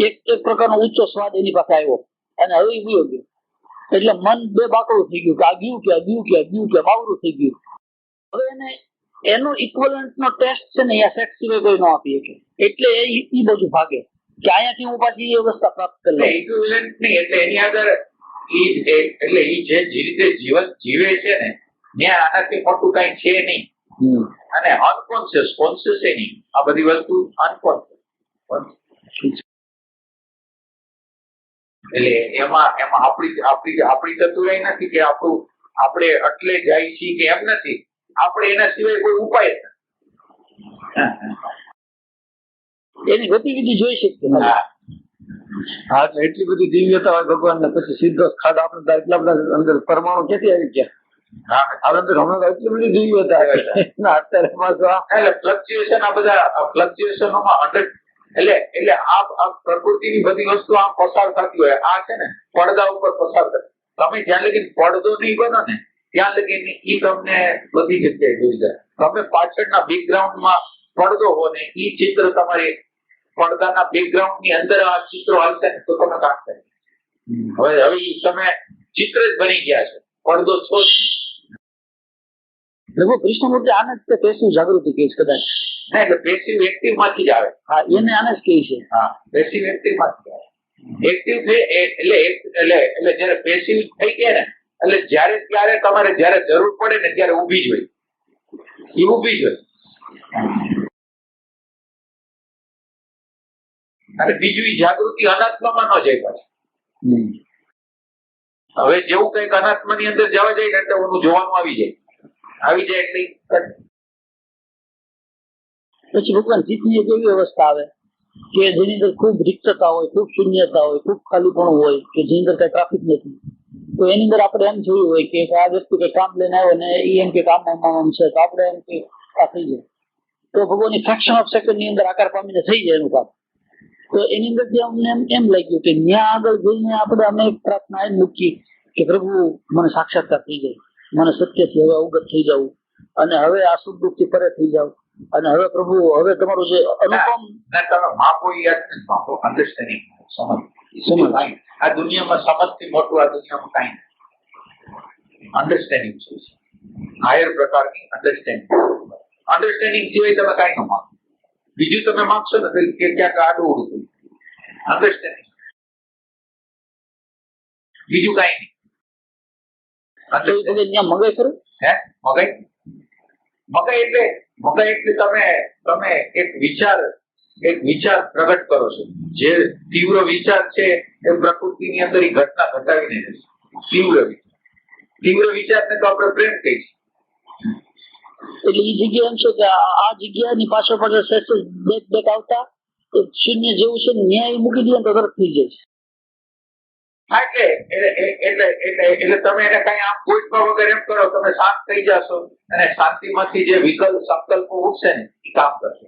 એક પ્રકારનો ઊંચો સ્વાદ એની પાસે આવ્યો અને હવે એ ગયો, એટલે મન બે બાકડું થઈ ગયું કે આ ગયું કે બાવરું થઈ ગયું. હવે એને એનો ઇક્વલન્ટ નો ટેસ્ટ છે ને એ સેક્સ સિવાય કોઈ ન આપી શકે, એટલે એ બાજુ ભાગે કે અહીંયાથી હું પાછી એ અવસ્થા પ્રાપ્ત કરી લઉં. ઇક્વિવેલન્ટ નહીં, એટલે એની આગળ એટલે એ જે રીતે જીવન જીવે છે ને ત્યાં આનાથી મોટું કઈ છે નહીં, અને અનકોન્શિયસ કોન્શિયસ નહીં, આ બધી વસ્તુ અનકોન્શિયસ. એટલે એમાં આપણી ચતુરાઈ નથી કે આપણે એટલે જાય છીએ કે એમ નથી, આપણે એના સિવાય કોઈ ઉપાય જ નથી. એની ગતિવિધિ જોઈ શકીએ. હા. હા, એટલે એટલી બધી દિવ્યતા હોય ભગવાન ને, પછી સીધો ખાડો આપણે એટલા બધા અંદર પરમાણુ ક્યાંથી આવી ગયા? હા, આપણે તો હમણાં એટલી બધી દિવ્યતા અત્યારે એટલે ફ્લક્ચ્યુએશન, આ બધા ફ્લક્ચ્યુએશનોમાં એટલે આ પ્રકૃતિની બધી વસ્તુ આમ પસાર થતી હોય, આ છે ને પડદા ઉપર પસાર થતી. તમે જ્યાં લગી પડદો નહીં બનો ને ત્યાં લગી ઈ તમને બધી જગ્યાએ જોઈ જાય. તમે પાછળના બેકગ્રાઉન્ડમાં પડદો હો ને ઈ ચિત્ર તમારે પડદાના બેકગ્રાઉન્ડ ની અંદર આ ચિત્રો આવશે ને તો તમે કામ કરે. હવે ઈ તમે ચિત્ર જ બની ગયા છે, પડદો છો જ. લગભગ કૃષ્ણમૂર્તિ આને જ પેસિવ જાગૃતિ કહે છે કદાચ. ના, એટલે પેસિવ એક્ટિવ માંથી જ આવે. હા, એને આને જ કહે છે. હા, પેસિવ એક્ટિવ માંથી આવે. એક્ટિવ છે એટલે જયારે પેસિવ થઈ ગયા ને એટલે ત્યારે તમારે જયારે જરૂર પડે ને ત્યારે ઊભી જ હોય, એ ઊભી જ હોય. અને બીજું જાગૃતિ અનાત્મામાં ન જાય પાછી. હવે જેવું કઈક અનાત્માની અંદર જવા જાય ને એટલે ઓનું જોવાનું આવી જાય એટલે પછી ભગવાન ચિત્તની એક એવી અવસ્થા આવે કે જેની અંદર ખૂબ રિક્તતા હોય, ખૂબ શૂન્યતા હોય, ખૂબ ખાલીપણું હોય, કે જેની અંદર કઈ ટ્રાફિક નથી. તો એની અંદર આપણે એમ જોયું હોય કે આ વ્યક્તિ કઈ કામ લઈને આવ્યો ને એ એમ કે કામ છે, તો આપણે એમ કે આ થઈ જાય. તો ભગવાનની ફ્રેક્શન ઓફ સેકન્ડ ની અંદર આકાર પામીને થઈ જાય એનું કામ. તો એની અંદર જે અમને એમ લાગ્યું કે ત્યાં આગળ જઈને આપણે અમે એક પ્રાર્થના એમ મૂકી કે પ્રભુ મને સાક્ષાત્કાર થઈ જાય, મને સત્યથી હવે અવગત થઈ જવું, અને હવે આ સુખ દુઃખ થી પરે થઈ જાવ, અને હવે પ્રભુ હવે તમારું જે અનુપમ તમે માપો માપો અન્ડરસ્ટેન્ડિંગ સમજ. આ દુનિયામાં સમજથી મોટું આ દુનિયામાં કઈ નથી. અન્ડરસ્ટેન્ડિંગ છે, હાયર પ્રકારની અન્ડરસ્ટેન્ડિંગ સિવાય તમે કઈ ન માગો. બીજું તમે માગશો ને કે ક્યાંક આડું ઉડું અન્ડરસ્ટેન્ડિંગ, બીજું કઈ નહીં. મગાઈ ખરું હે મગાઈ એટલે તમે એક વિચાર પ્રગટ કરો છો. જે તીવ્ર વિચાર છે એ પ્રકૃતિની અંદર એ ઘટના ઘટાવીને રહેશે. તીવ્ર વિચારને તો આપણે પ્રેમ કહીશું. એટલે એ જગ્યા એમ છે કે આ જગ્યાની પાછળ બેક આવતા શૂન્ય જેવું છે, ન્યાય મૂકી દે તો તરત થઈ જાય છે. હા, એટલે તમે એને કઈ આમ ગોઠવા વગર એમ કરો, તમે શાંત થઈ જશો અને શાંતિમાંથી જે સંકલ્પો ઉઠશે ને એ કામ કરશે.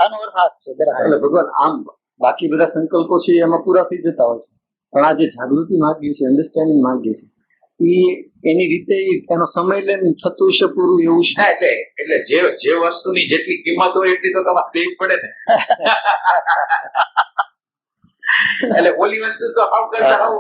આનો અર્થ આ છે. એટલે ભગવાન આમ બાકી બધા સંકલ્પો છે એમાં પૂરા થઈ જતા હોય છે, પણ આ જે જાગૃતિ માંગીએ છે, અન્ડરસ્ટેન્ડિંગ માંગીએ છે, એની રીતે એનો સમય લઈને થતું છે પૂરું એવું છે. એટલે જે વસ્તુની જેટલી કિંમત હોય એટલી તો તમારે દેવી પડે ને. એટલે ઓલી વસ્તુ તો હાવ કરતા હાવ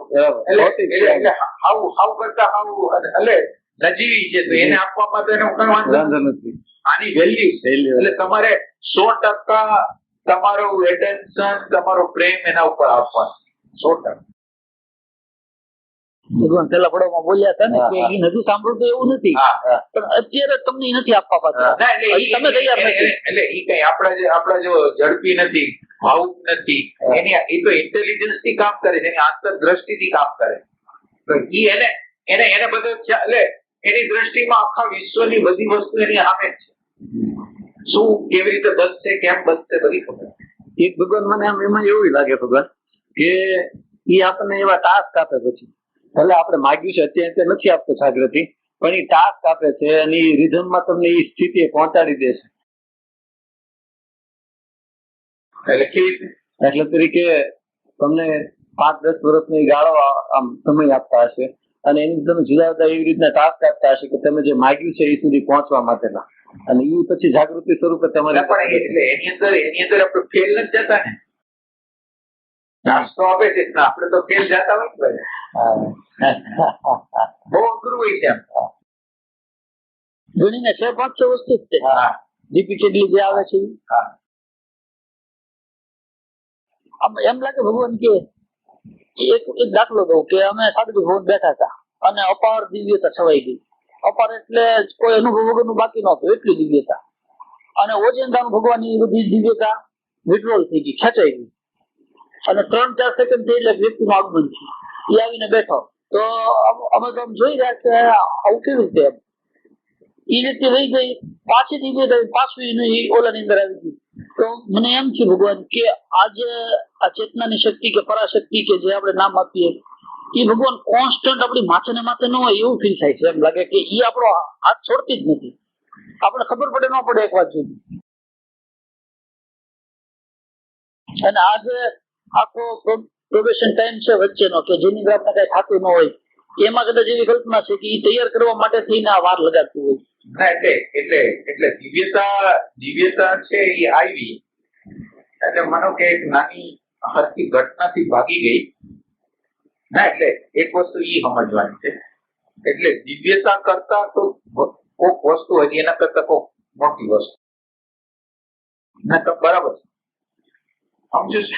કરતા હાવ એટલે નજીવી છે, તો એને આપવામાં તો એને વાંધો નથી. આની વેલ્યુ છે. એટલે તમારે 100% તમારું એટેન્શન, તમારો પ્રેમ એના ઉપર આપવાનો 100%. ભગવાન પેલા પડાવમાં બોલ્યા હતા ને કે એ નથી સાંભળતું એવું નથી, પણ અત્યારે તમને નથી આપવા પાછા. તમે તૈયાર નથી. એટલે એ કઈ આપણા જો ઝડપી નથી, ભાવુક નથી, એ તો ઇન્ટેલિજન્સ થી કામ કરે છે, એની આંતરદ્રષ્ટિ થી કામ કરે. તો એને બધું એટલે એની દ્રષ્ટિમાં આખા વિશ્વની બધી વસ્તુ એની સામે છે. શું કેવી રીતે બચશે, કેમ બચશે, બધી ખબર. એક ભગવાન મને આમ એમાં એવું લાગે ભગવાન કે એ આપણને એવા ટાસ્ક આપે, પછી ભલે આપણે માગ્યું છે અત્યારે નથી આપતો જાગૃતિ, પણ એ ટાસ્ક આપે છે અને એ રિધમમાં તમને એ સ્થિતિએ પહોંચાડી દે છે. એટલે તરીકે તમને 5-10 વર્ષની ગાળો આમ સમય આપતા હશે અને એની તમે જુદા જુદા એવી રીતના ટાસ્ક આપતા હશે કે તમે જે માગ્યું છે એ સુધી પહોંચવા માટેના, અને એ પછી જાગૃતિ સ્વરૂપે તમારે એટલે એની અંદર આપણે ફેલ નથી જતા ને. નાસ્તો આપે છે આપણે તો ફેલ જતા હોય ને. બહુ અઘરું હોય છે. ગણીને 6-5 વસ્તુ જ છે. રિપીટેડલી જે આવે છે એમ લાગે ભગવાન કે એક દાખલો દઉં કે અમે સાધુ ભવન બેઠા હતા અને અપાર દિવ્યતા છવાઈ ગઈ. અપાર એટલે કોઈ અનુભવ વગરનું બાકી નહોતું, એટલી દિવ્યતા. અને ઓજેન્દાનું ભગવાનની બધી દિવ્યતા વિડ્રોલ થઈ ગઈ, ખેંચાઈ ગઈ. અને 3-4 સેકન્ડ થઈ એટલે વ્યક્તિનું આગમન છે, એ આવીને બેઠો. તો અમે તો આમ જોઈ રહ્યા કે આવું કેવી રીતે એમ. એ રીતે રહી ગઈ, પાછી ધીમે ધીમે પાછું ઓલાની અંદર આવી ગઈ. તો મને એમ છે ભગવાન કે આજે આ ચેતનાની શક્તિ કે પરાશક્તિ કે જે આપણે નામ આપીએ એ ભગવાન કોન્સ્ટન્ટ આપણી માથે ને માથે ન હોય એવું ફીલ થાય છે. એમ લાગે કે એ આપણો હાથ છોડતી જ નથી. આપણે ખબર પડે ન પડે એક વાત સુધી. અને આજે આખો પ્રોબેશન ટાઈમ છે વચ્ચેનો કે જેની અંદર આપણે કઈ થતું ન હોય, એમાં કદાચ એવી કલ્પના છે કે એ તૈયાર કરવા માટે થઈને આ વાર લગાડતું હોય. ના એટલે દિવ્યતા છે એ આવી એટલે માનો કે એક નાની હરકી ઘટનાથી ભાગી ગઈ. ના એટલે એક વસ્તુ ઈ સમજવાની છે, એટલે દિવ્યતા કરતા તો કોક વસ્તુ હજી એના કરતા કોક મોટી વસ્તુ. ના તો બરાબર સમજો છો.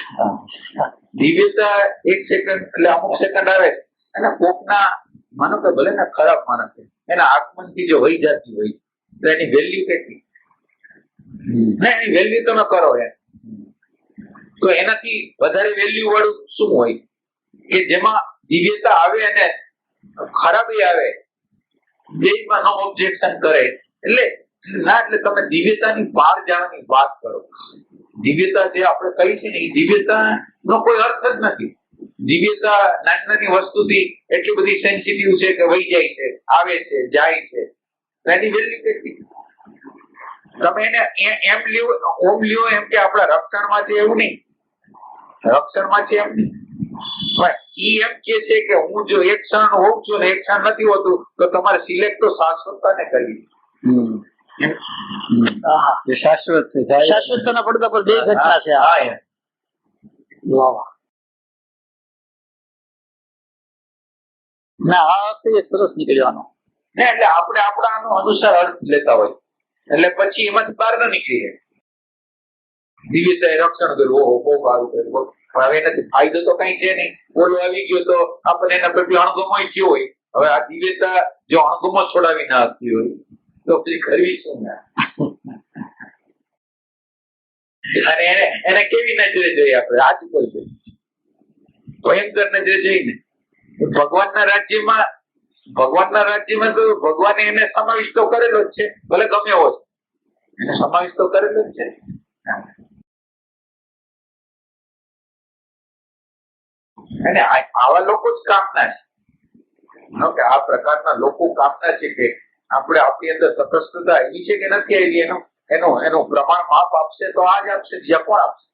દિવ્યતા એક સેકન્ડ એટલે અમુક સેકન્ડ આવે અને કોકના માનો કે ભલે ને ખરાબ માણસ છે એના આગમનથી જો વહી જતી હોય તો એની વેલ્યુ કેટલી. ના એની વેલ્યુ તમે કરો એમ તો એનાથી વધારે વેલ્યુ વાળું શું હોય કે જેમાં દિવ્યતા આવે અને ખરાબી આવે બેયમાં નો ઓબ્જેક્શન કરે. એટલે ના એટલે તમે દિવ્યતાની બહાર જવાની વાત કરો. દિવ્યતા જે આપણે કહી છે ને એ દિવ્યતા નો કોઈ અર્થ જ નથી. દિવ્યતા નાની નાની વસ્તુથી એટલી બધી સેન્સિટિવ છે કે વહી જાય છે, આવે છે, જાય છે. એની વેલ્યુ કેટલી. તમે એને એમ લ્યો ઓમ લ્યો એમ કે આપણા રક્ષણમાં છે એવું નહીં. રક્ષણમાં છે એમ નહીં. ઈ એમ કે છે કે હું જો એક ક્ષણ હોઉં છું ને એક ક્ષણ નથી હોતું તો તમારે સિલેક્ટ તો શાશ્વતતાને કરવી. શાશ્વતતાના પડદા પર બે ઘટના છે. ના આ સરસ નીકળવાનો. એટલે આપણે આપણાનો અનુસાર અર્થ લેતા હોય એટલે પછી એમાંથી બહાર ન નીકળીએ. દિવ્યતાએ રક્ષણ કર્યું, ઓહો બહુ સારું કર્યું, પણ હવે એનાથી ફાયદો તો કઈ છે નહીં. ઓલો આવી ગયો તો આપણને એના પ્રત્યે અણગમો થયો હોય. હવે આ દિવ્યતા જો અણગમો છોડાવી ના આપતી હોય તો પછી કરવી શું ના. અને એને કેવી નજરે જોઈએ આપણે આજ કોઈ જોઈએ ભયંકર નજરે જોઈને. ભગવાનના રાજ્યમાં તો ભગવાને એને સમાવિષ્ટ તો કરેલો જ છે, ભલે ગમે એવો છે એને સમાવિષ્ટ તો કરેલો જ છે. અને આવા લોકો જ કામના છે કે આ પ્રકારના લોકો કામના છે કે આપણે આપણી અંદર તટસ્થતા આવી છે કે નથી આવી એનું પ્રમાણ માપ આપશે તો આ જ આપશે, જ્યાં પણ આપશે.